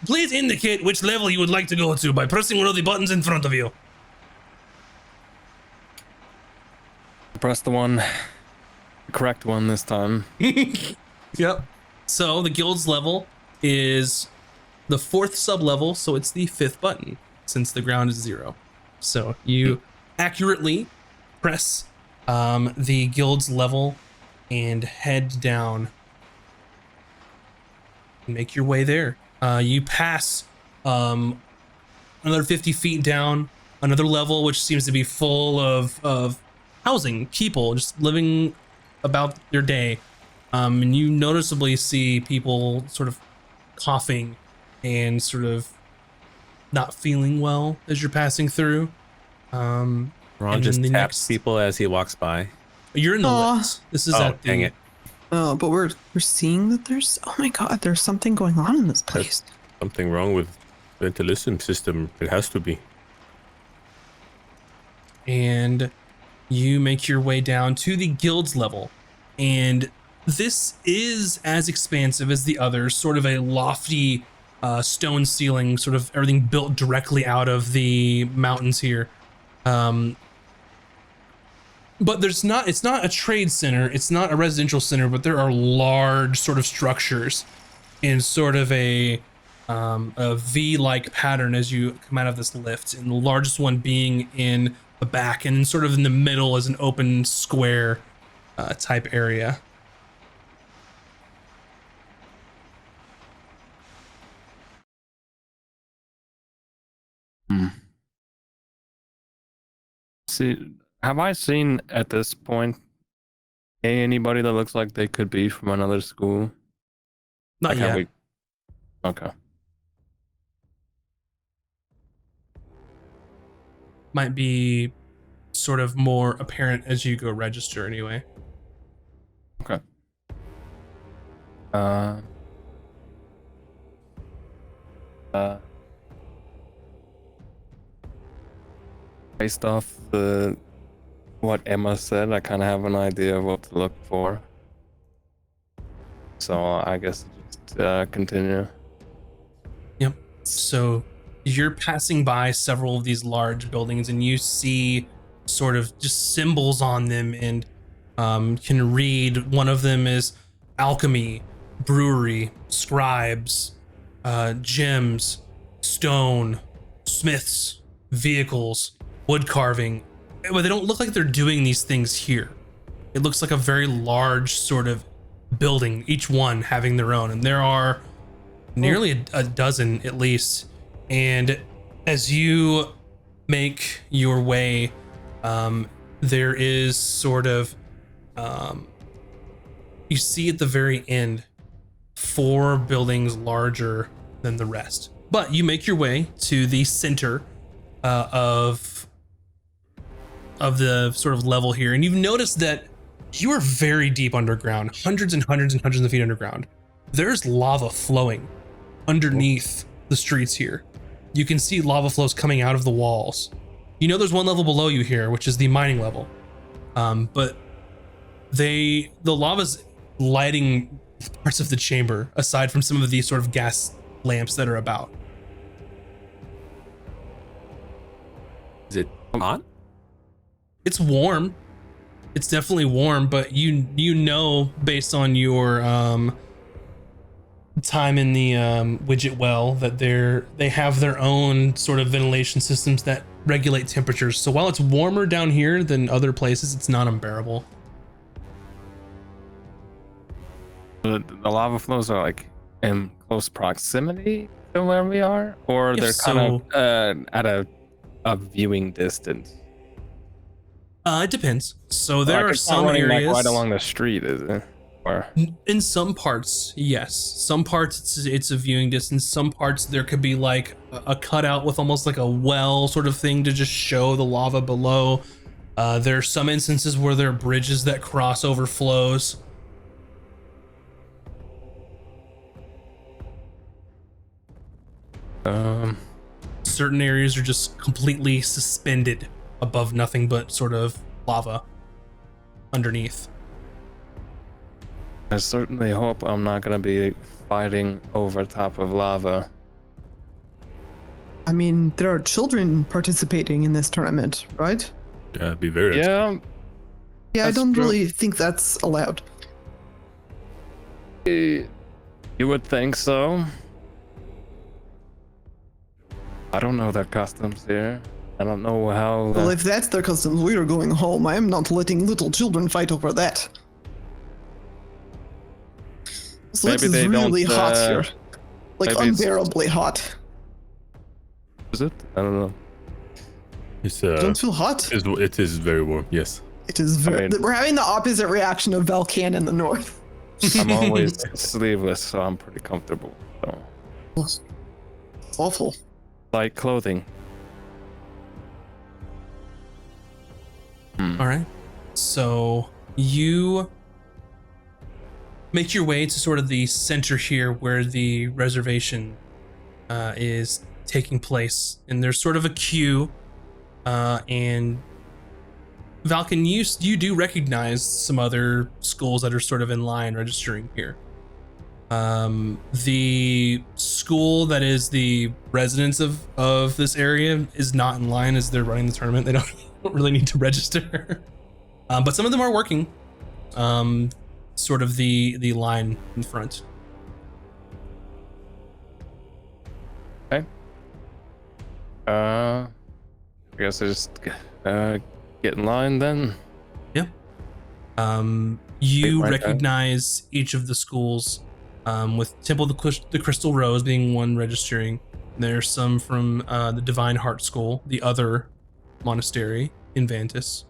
Please indicate which level you would like to go to by pressing one of the buttons in front of you. Press the one, the correct one this time. Yep. So the guild's level is the 4th sub-level, so it's the 5th button, since the ground is 0. So you accurately press the guild's level and head down. Make your way there. You pass another 50 feet down, another level which seems to be full of housing, people just living about their day. And you noticeably see people sort of coughing and sort of not feeling well as you're passing through. Ron And just then the taps next- people as he walks by. You're in the Aw. lift. This is Oh, at the dang it. Oh, but we're seeing that there's, oh my god, there's something going on in this place. Something wrong with ventilation system. It has to be. and you make your way down to the guild's level, and this is as expansive as the others, sort of a lofty stone ceiling, sort of everything built directly out of the mountains here. But it's not a trade center, it's not a residential center, but there are large sort of structures in sort of a V-like pattern as you come out of this lift, and the largest one being in the back, and sort of in the middle is an open square type area. See, have I seen at this point anybody that looks like they could be from another school? Not Like, have yet. we- Okay. Might be sort of more apparent as you go register anyway. Okay. Based off what Emma said, I kind of have an idea of what to look for. So I guess just continue. Yep. So you're passing by several of these large buildings, and you see sort of just symbols on them, and can read. One of them is alchemy, brewery, scribes, gems, stone, smiths, vehicles, wood carving, but they don't look like they're doing these things here. It looks like a very large sort of building, each one having their own, and there are nearly a dozen at least. And as you make your way, there is sort of you see at the very end 4 buildings larger than the rest, but you make your way to the center of the sort of level here, and you've noticed that you are very deep underground, hundreds and hundreds and hundreds of feet underground. There's lava flowing underneath the streets here. You can see lava flows coming out of the walls. You know there's one level below you here, which is the mining level, but the lava's lighting parts of the chamber aside from some of these sort of gas lamps that are about. Is it hot? It's warm. It's definitely warm, but you know based on your time in the widget well that they have their own sort of ventilation systems that regulate temperatures. So while it's warmer down here than other places, it's not unbearable. The lava flows are like in close proximity to where we are, or If they're kind of at a viewing distance. It depends. So there Like, are it's not some running, areas like, right along the street, is it? Or in some parts, yes. Some parts it's a viewing distance. Some parts there could be like a cutout with almost like a well sort of thing to just show the lava below. There are some instances where there are bridges that cross over flows. Certain areas are just completely suspended above nothing but sort of lava underneath. I certainly hope I'm not gonna be fighting over top of lava. I mean, there are children participating in this tournament, right? Yeah, be very. Yeah, Yeah, I That's don't true. really think that's allowed. you would think so. I don't know their customs here. I don't know how. Well, if that's their customs, we are going home. I am not letting little children fight over that. So Maybe this they is really don't, hot here. Like maybe it's- unbearably hot. is it? I don't know. It's Don't feel hot. it is very warm. Yes. It is very. mean- We're having the opposite reaction of Valkan in the north. I'm always sleeveless, so I'm pretty comfortable. So. Awful. Light clothing. All right. So you make your way to sort of the center here where the reservation is taking place. And there's sort of a queue. And Valken, you do recognize some other schools that are sort of in line registering here. The school that is the residents of this area is not in line as they're running the tournament. They don't really need to register. But some of them are working. Sort of the line in front. Okay. I guess I just get in line then. Yeah. You Wait, right, recognize each of the schools, with Temple of the Crystal Rose being one registering. There's some from the Divine Heart School, the other monastery in Vantis,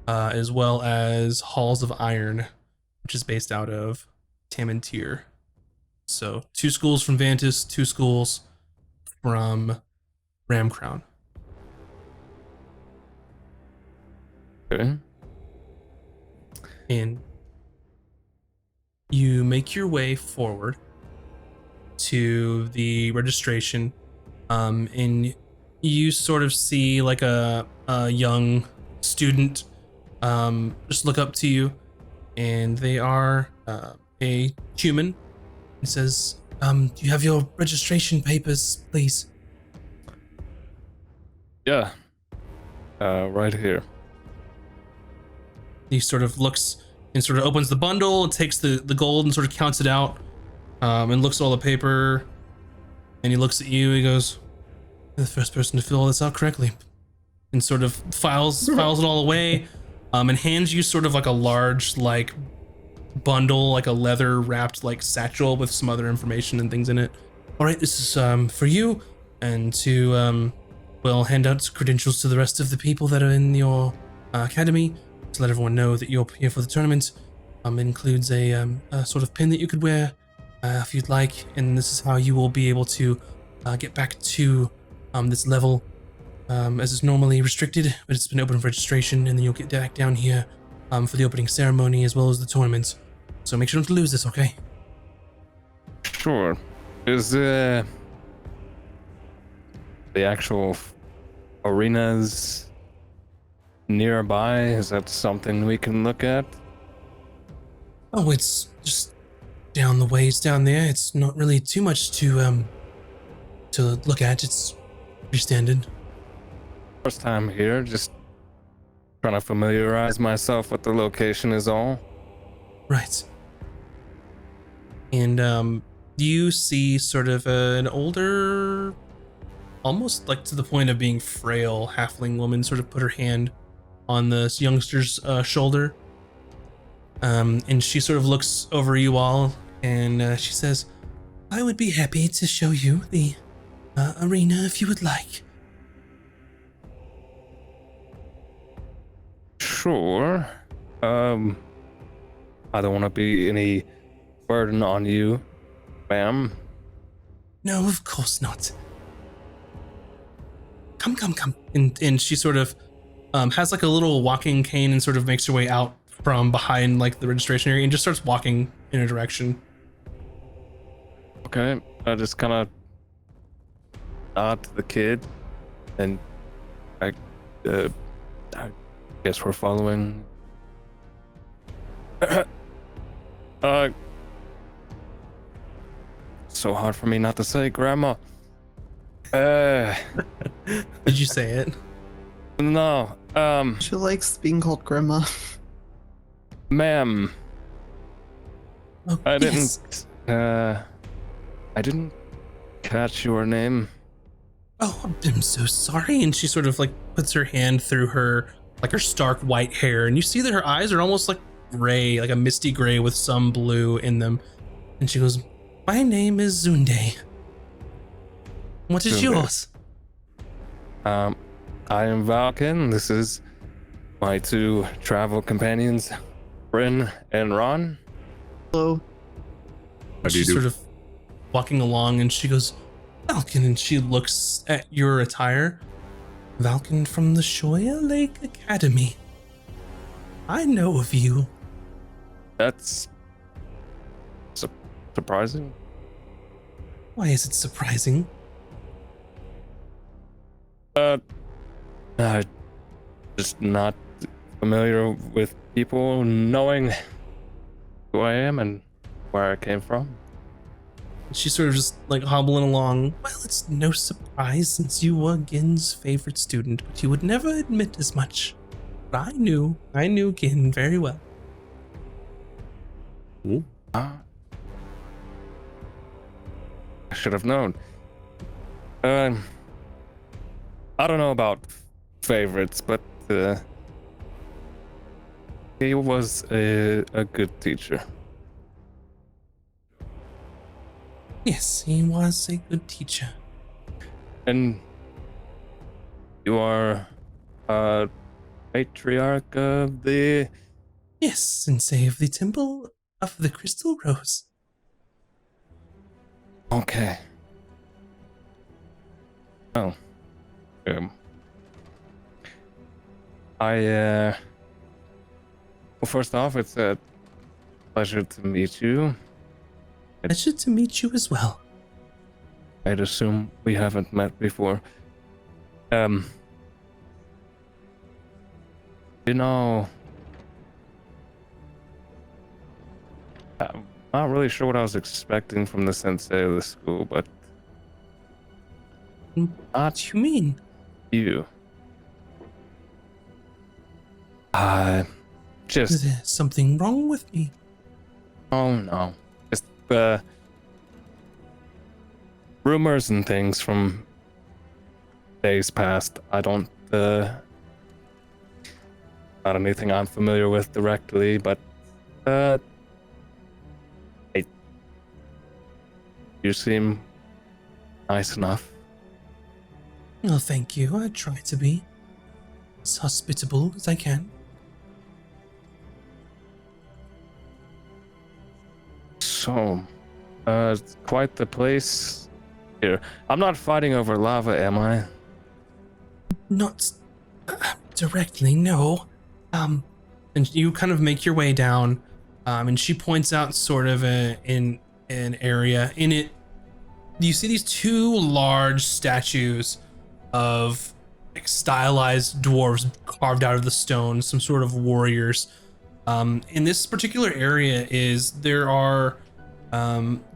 as well as Halls of Iron, which is based out of Tamantir. So 2 schools from Vantis, 2 schools from Ramcrown. Okay. And you make your way forward to the registration, and you sort of see like a young student just look up to you, and they are a human. He says, do you have your registration papers, please? Yeah. Right here. He sort of looks and sort of opens the bundle and takes the gold and sort of counts it out, and looks at all the paper. And he looks at you. He goes, "You're the first person to fill all this out correctly," and sort of files it all away, and hands you sort of like a large like bundle, like a leather wrapped like satchel with some other information and things in it. All right, this is for you, and to we'll hand out credentials to the rest of the people that are in your academy to let everyone know that you're here for the tournament. It includes a sort of pin that you could wear if you'd like, and this is how you will be able to get back to this level as is normally restricted, but it's been open for registration, and then you'll get back down here for the opening ceremony as well as the tournament. So make sure not to lose this, okay? Sure. Is the actual arenas nearby? Is that something we can look at? Oh, it's just down the ways down there. It's not really too much to look at. It's pretty standard. First time here, just trying to familiarize myself with the location is all. Right. And you see sort of an older, almost like to the point of being frail halfling woman sort of put her hand on this youngster's shoulder. And she sort of looks over you all and she says, "I would be happy to show you the arena if you would like." Sure. I don't want to be any burden on you, ma'am. No, of course not. Come. And she sort of has like a little walking cane and sort of makes her way out from behind like the registration area and just starts walking in a direction. Okay, I just kind of nod to the kid, and I guess we're following. So hard for me not to say, Grandma. Did you say it? No. She likes being called grandma. Ma'am. Oh, I yes. didn't catch your name. Oh, I'm so sorry. And she sort of like puts her hand through her, like her stark white hair, and you see that her eyes are almost like gray, like a misty gray with some blue in them. And she goes, "My name is Zunde. What is Zunde. yours?" I am Valken. This is my two travel companions, Bryn and Ron. Hello. How do you She's do? sort of walking along and she goes, "Valken," and she looks at your attire. "Valken from the Shoya Lake Academy. I know of you." That's surprising. Why is it surprising? Just not familiar with people knowing who I am and where I came from. She's sort of just like hobbling along. "Well, it's no surprise since you were Gin's favorite student, but you would never admit as much. But I knew Gin very well." Ooh. I should have known. I don't know about favorites, but he was a good teacher. Yes, he was a good teacher. And you are matriarch of the... Yes, Sensei of the Temple of the Crystal Rose. Okay. Oh. Well, first off, it's a pleasure to meet you. Pleasure to meet you as well. I'd assume we haven't met before. You know, I'm not really sure what I was expecting from the sensei of the school, but What do you mean? you. Is Just, there something wrong with me? oh no. Just, rumors and things from days past. I don't, not anything I'm familiar with directly, but, hey, you seem nice enough. Well, thank you. I try to be as hospitable as I can. So, it's quite the place here. I'm not fighting over lava, am I? Not directly, no. And you kind of make your way down, and she points out sort of in an area. In it, you see these two large statues of like stylized dwarves carved out of the stone, some sort of warriors. In this particular area there are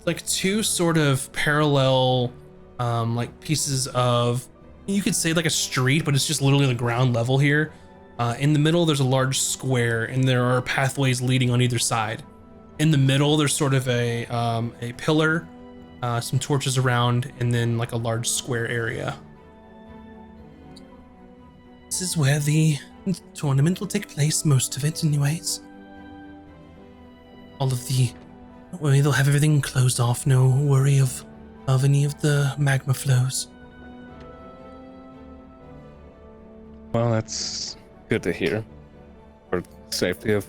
like two sort of parallel like pieces of, you could say like a street, but it's just literally the ground level here. In the middle there's a large square and there are pathways leading on either side. In the middle there's sort of a pillar, some torches around, and then like a large square area. This is where the tournament will take place, most of it anyways. All of the, don't worry, they'll have everything closed off, no worry of any of the magma flows. Well, that's good to hear. For the safety of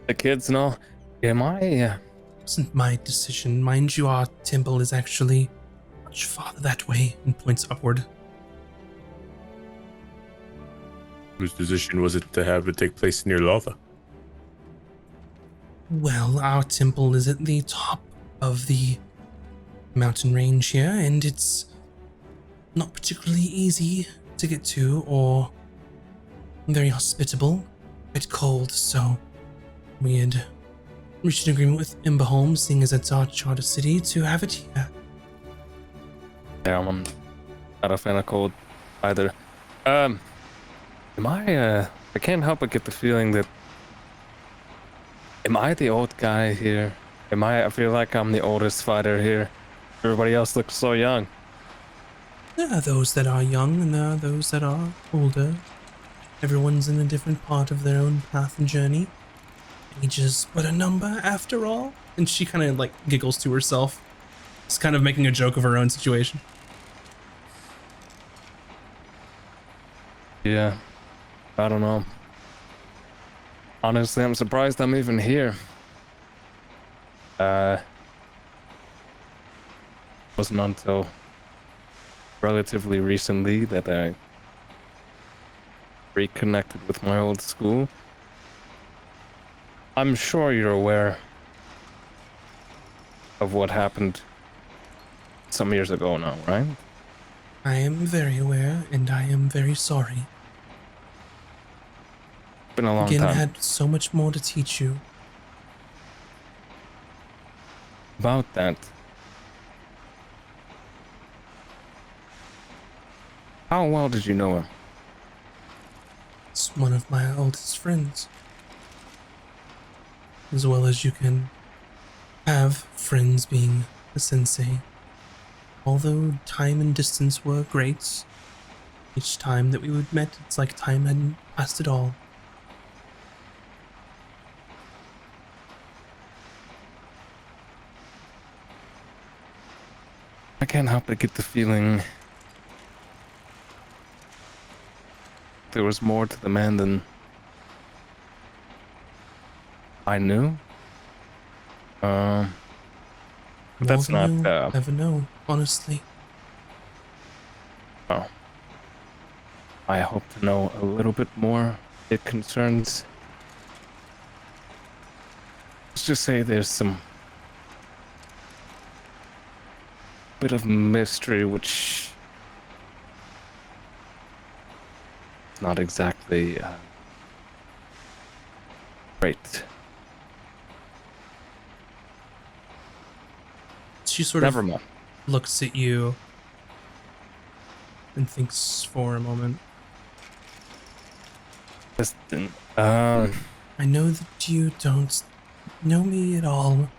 the kids and all. Am I, It wasn't my decision, mind you, our temple is actually much farther that way, and points upward. Whose decision was it to have it take place near lava? Well, our temple is at the top of the mountain range here, and it's not particularly easy to get to or very hospitable. Quite cold, so we had reached an agreement with Emberholm, seeing as it's our charter city, to have it here. yeah, I'm not a fan of cold either. Am I can't help but get the feeling that, am I the old guy here? I feel like I'm the oldest fighter here. Everybody else looks so young. There are those that are young, and there are those that are older. Everyone's in a different part of their own path and journey. Age is but a number, after all. And she kind of like giggles to herself. It's kind of making a joke of her own situation. Yeah, I don't know. Honestly, I'm surprised I'm even here. Wasn't until relatively recently that I reconnected with my old school. I'm sure you're aware of what happened some years ago now, right? I am very aware, and I am very sorry. Been a long Again, I time. had so much more to teach you. About that. How well did you know him? It's one of my oldest friends. As well as you can have friends being a sensei. Although time and distance were great, each time that we would met, it's like time hadn't passed at all. I can't help but get the feeling there was more to the man than I knew. But that's More than not, you'll ever know, honestly. oh. I hope to know a little bit more. It concerns, let's just say there's some bit of mystery which is not exactly great. She sort Never of mind. looks at you and thinks for a moment. Listen, I know that you don't know me at all,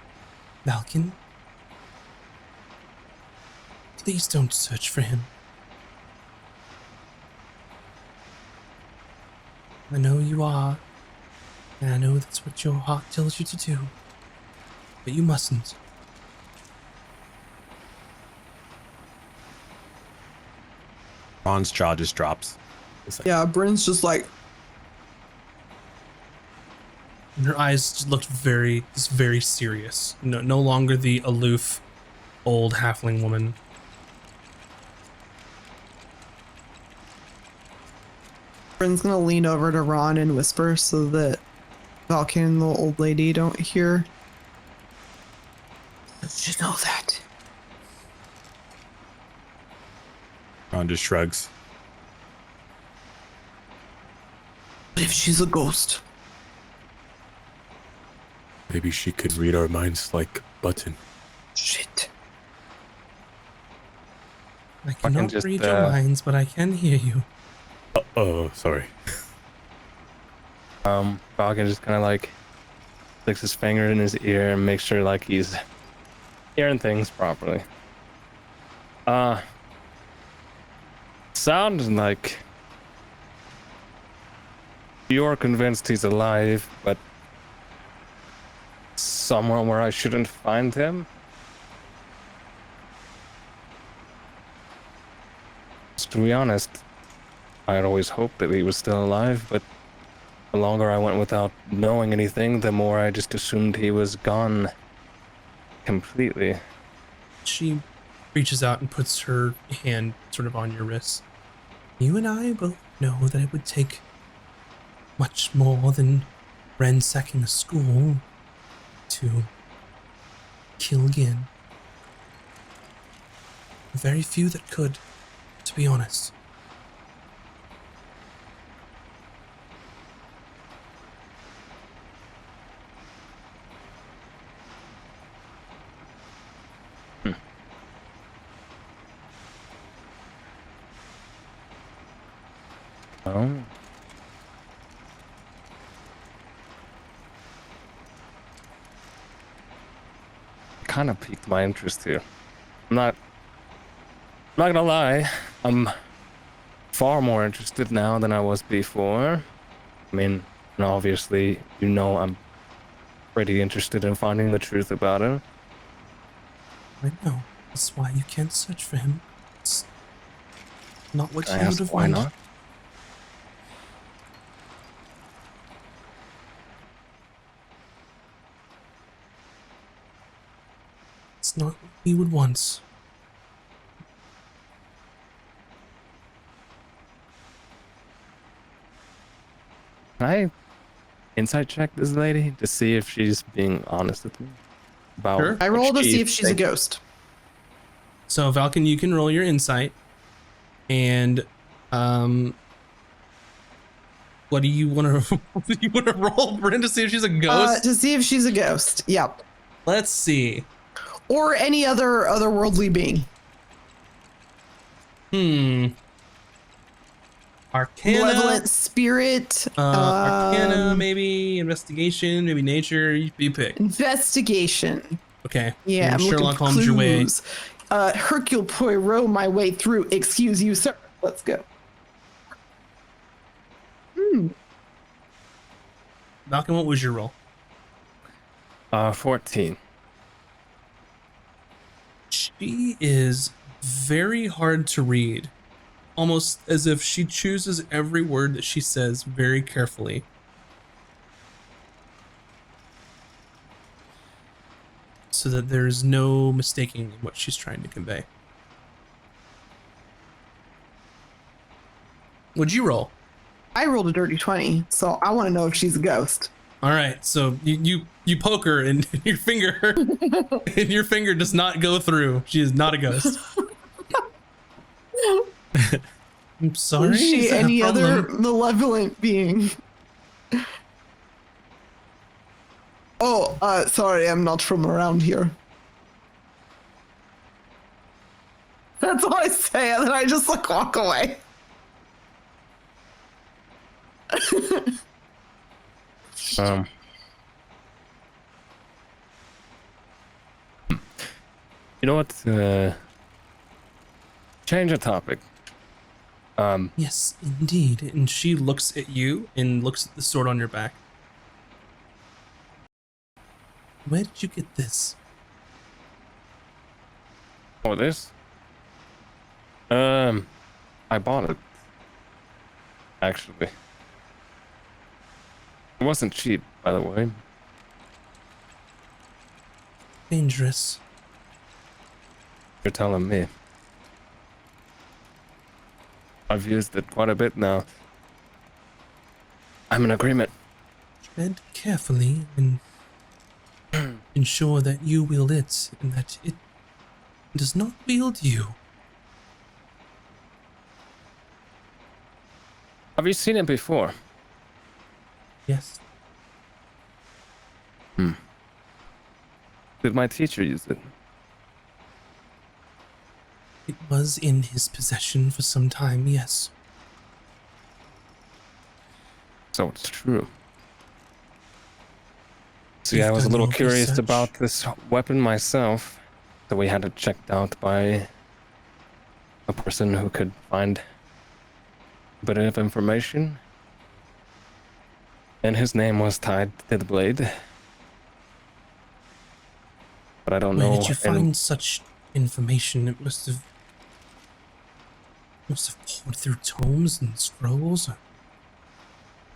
Malkin. Please don't search for him. I know you are, and I know that's what your heart tells you to do, but you mustn't. Ron's jaw just drops. Yeah, Bryn's just like, And her eyes just looked very serious. No longer the aloof, old halfling woman. Bryn's gonna lean over to Ron and whisper so that Valken and the old lady don't hear. Did you know that? Ron just shrugs. What if she's a ghost? Maybe she could read our minds like Button. Shit. I cannot just, read your minds, but I can hear you. Oh, sorry. Falcon just kind of like sticks his finger in his ear and makes sure like he's hearing things properly. Sounds like you're convinced he's alive, but somewhere where I shouldn't find him. To be honest, I had always hoped that he was still alive, but the longer I went without knowing anything, the more I just assumed he was gone completely. She reaches out and puts her hand sort of on your wrist. You and I both know that it would take much more than ransacking a school to kill again. Very few that could, to be honest. Oh. Kind of piqued my interest here. I'm not gonna lie, I'm far more interested now than I was before. I mean, and obviously, you know I'm pretty interested in finding the truth about him. I know. That's why you can't search for him. It's not what Can I you would ask have why wanted. not? It's not what he would want. Can I insight check this lady to see if she's being honest with me about Sure. I what roll to she see if she's a thinks? ghost. So Valken, you can roll your insight, and what do you want to? Do you want to roll, Bryn, to see if she's a ghost? To see if she's a ghost. Yep. Let's see. Or any otherworldly being. Arcana. Malevolent spirit. Arcana, maybe investigation, maybe nature. You pick. Investigation. Okay. Yeah, And I'm Sherlock looking for Holmes your way. clues. Hercule Poirot my way through. Excuse you, sir. Let's go. Malcolm, what was your roll? 14. She is very hard to read, almost as if she chooses every word that she says very carefully. So that there's no mistaking what she's trying to convey. What'd you roll? I rolled a dirty 20, so I want to know if she's a ghost. All right, so you poke her and your finger and your finger does not go through. She is not a ghost. I'm sorry. Is she is that a any other problem? malevolent being? Oh, sorry, I'm not from around here. That's all I say, and then I just like walk away. You know what? change of topic. Yes, indeed. And she looks at you and looks at the sword on your back. Where did you get this? Oh, this? I bought it. Actually. It wasn't cheap, by the way. Dangerous. You're telling me. I've used it quite a bit now. I'm in agreement. Tread carefully and ensure that you wield it and that it does not wield you. Have you seen it before? Yes. Did my teacher use it? It was in his possession for some time, yes. So it's true. See, You've I was a done little your curious research. about this weapon myself, so we had it checked out by a person who could find a bit of information. And his name was tied to the blade. But I don't know. Where did you any- find such information? It must have poured through tomes and scrolls.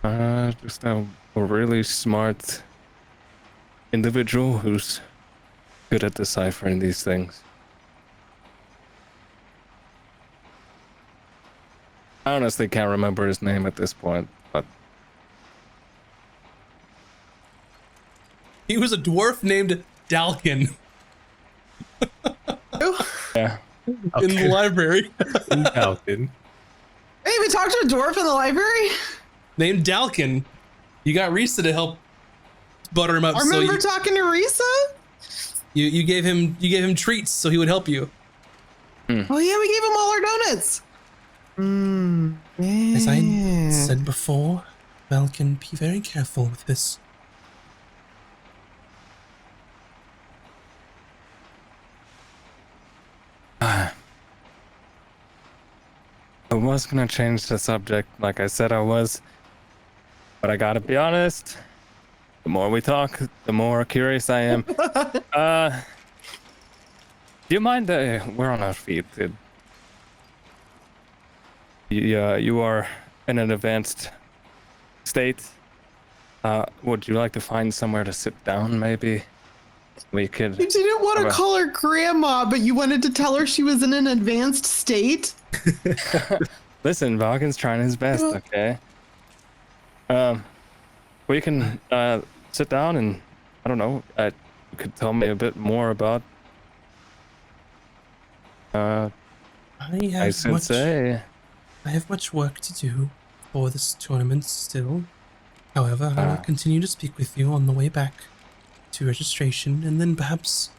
Just a really smart individual who's good at deciphering these things. I honestly can't remember his name at this point, but He was a dwarf named Dalkin yeah. in the library. Falcon. Hey, we talked to a dwarf in the library. Named Dalkin. You got Risa to help butter him up. I So remember talking to Risa. you gave him treats so he would help you. Oh yeah, we gave him all our donuts. Yeah. As I said before, Dalkin, be very careful with this. I was gonna change the subject like I said I was, but I gotta be honest, the more we talk, the more curious I am. Do you mind, we're on our feet, dude. You are in an advanced state. Would you like to find somewhere to sit down, maybe? We could... You didn't want to Okay. call her grandma, but you wanted to tell her she was in an advanced state. Listen, Valken's trying his best, okay? We can sit down and, I don't know, you could tell me a bit more about I I have should much say. I have much work to do for this tournament still. However, I will continue to speak with you on the way back to registration, and then perhaps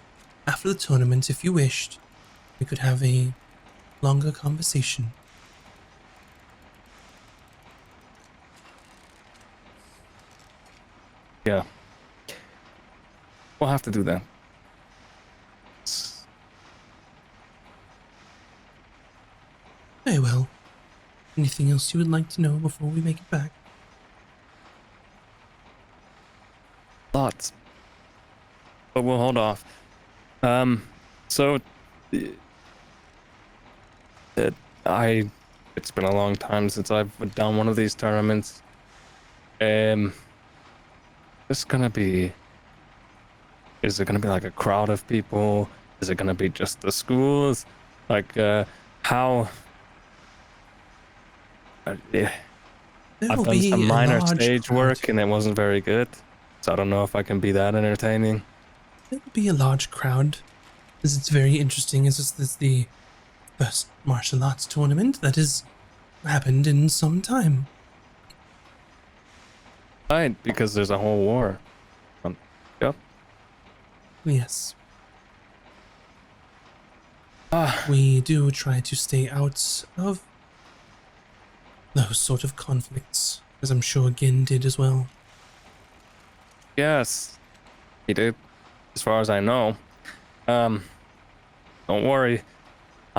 after the tournament, if you wished, we could have a longer conversation. Yeah. We'll have to do that. Very well. Anything else you would like to know before we make it back? Lots. But we'll hold off. So it's been a long time since I've done one of these tournaments. Is it gonna be like a crowd of people? Is it gonna be just the schools? Like how yeah. There I've will done be some a minor large stage crowd. work and it wasn't very good. So I don't know if I can be that entertaining. There will be a large crowd, as it's very interesting. As this is the first martial arts tournament that has happened in some time. Right, because there's a whole war. Yep. Yes. We do try to stay out of those sort of conflicts, as I'm sure Gin did as well. Yes, he did, as far as I know. Don't worry.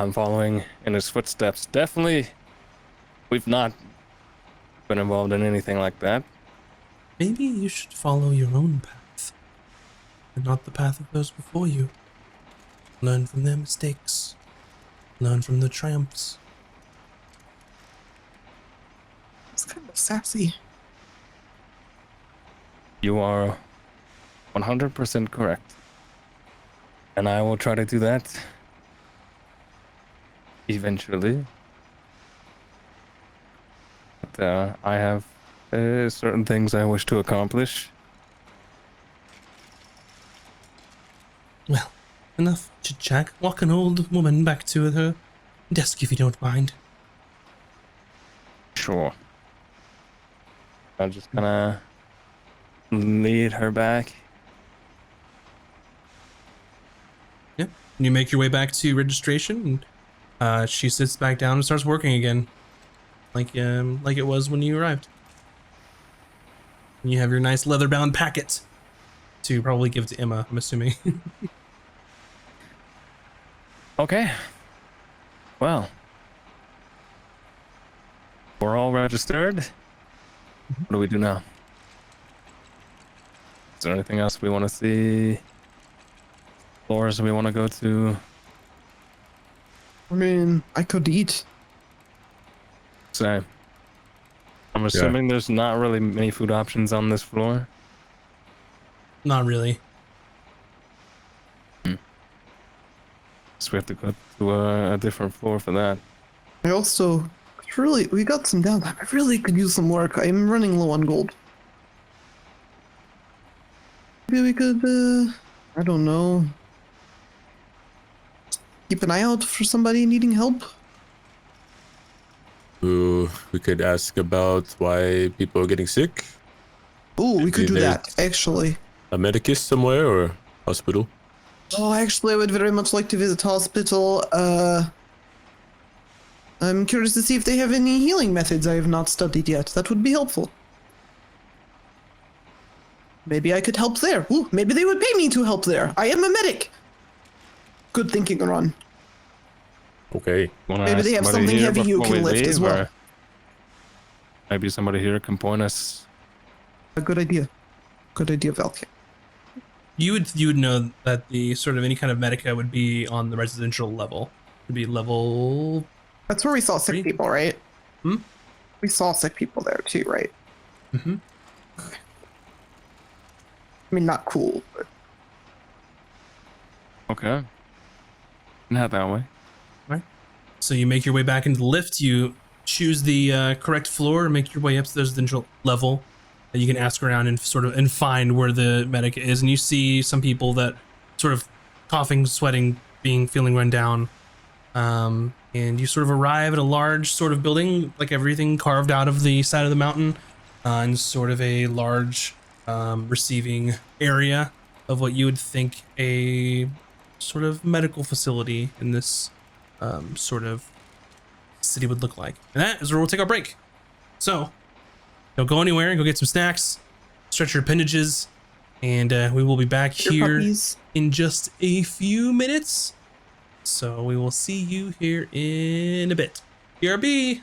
I'm following in his footsteps. Definitely, we've not been involved in anything like that. Maybe you should follow your own path, and not the path of those before you. Learn from their mistakes. Learn from the triumphs. It's kind of sassy. You are 100% correct. And I will try to do that eventually. But I have certain things I wish to accomplish. Well, enough chit-chat. Walk an old woman back to her desk if you don't mind. Sure. I'm just gonna lead her back. Yeah. You make your way back to registration, and she sits back down and starts working again, like it was when you arrived. And you have your nice leather-bound packet to probably give to Emma, I'm assuming. Okay. Well, we're all registered. What do we do now? Is there anything else we want to see? Floors we want to go to? I mean, I could eat. Same. I'm assuming there's not really many food options on this floor. Not really. So we have to go to a different floor for that. I also we got some downtime. I really could use some work. I'm running low on gold. Maybe we could, I don't know, keep an eye out for somebody needing help. We could ask about why people are getting sick. Oh, we could do Maybe that, actually. A medicus somewhere or hospital. Oh, actually, I would very much like to visit hospital. I'm curious to see if they have any healing methods I have not studied yet. That would be helpful. Maybe I could help there. Ooh, maybe they would pay me to help there. I am a medic. Good thinking, Ron. Okay. Maybe they have something heavy you can lift as well. Maybe somebody here can point us. A good idea. Good idea, Valkia. You would know that the sort of any kind of medica would be on the residential level. It'd be level. That's where we saw sick 3? people, right? Hmm? We saw sick people there too, right? Mm-hmm. I mean, not cool, but Okay. Not that way. So you make your way back into the lift. You choose the correct floor and make your way up to the residential level. You can ask around and find where the medic is, and you see some people that sort of coughing, sweating, feeling run down. And you sort of arrive at a large sort of building, like everything carved out of the side of the mountain, and sort of a large receiving area of what you would think a sort of medical facility in this sort of city would look like. And that is where we'll take our break. So don't go anywhere and go get some snacks, stretch your appendages, and we will be back here in just a few minutes. So we will see you here in a bit. BRB!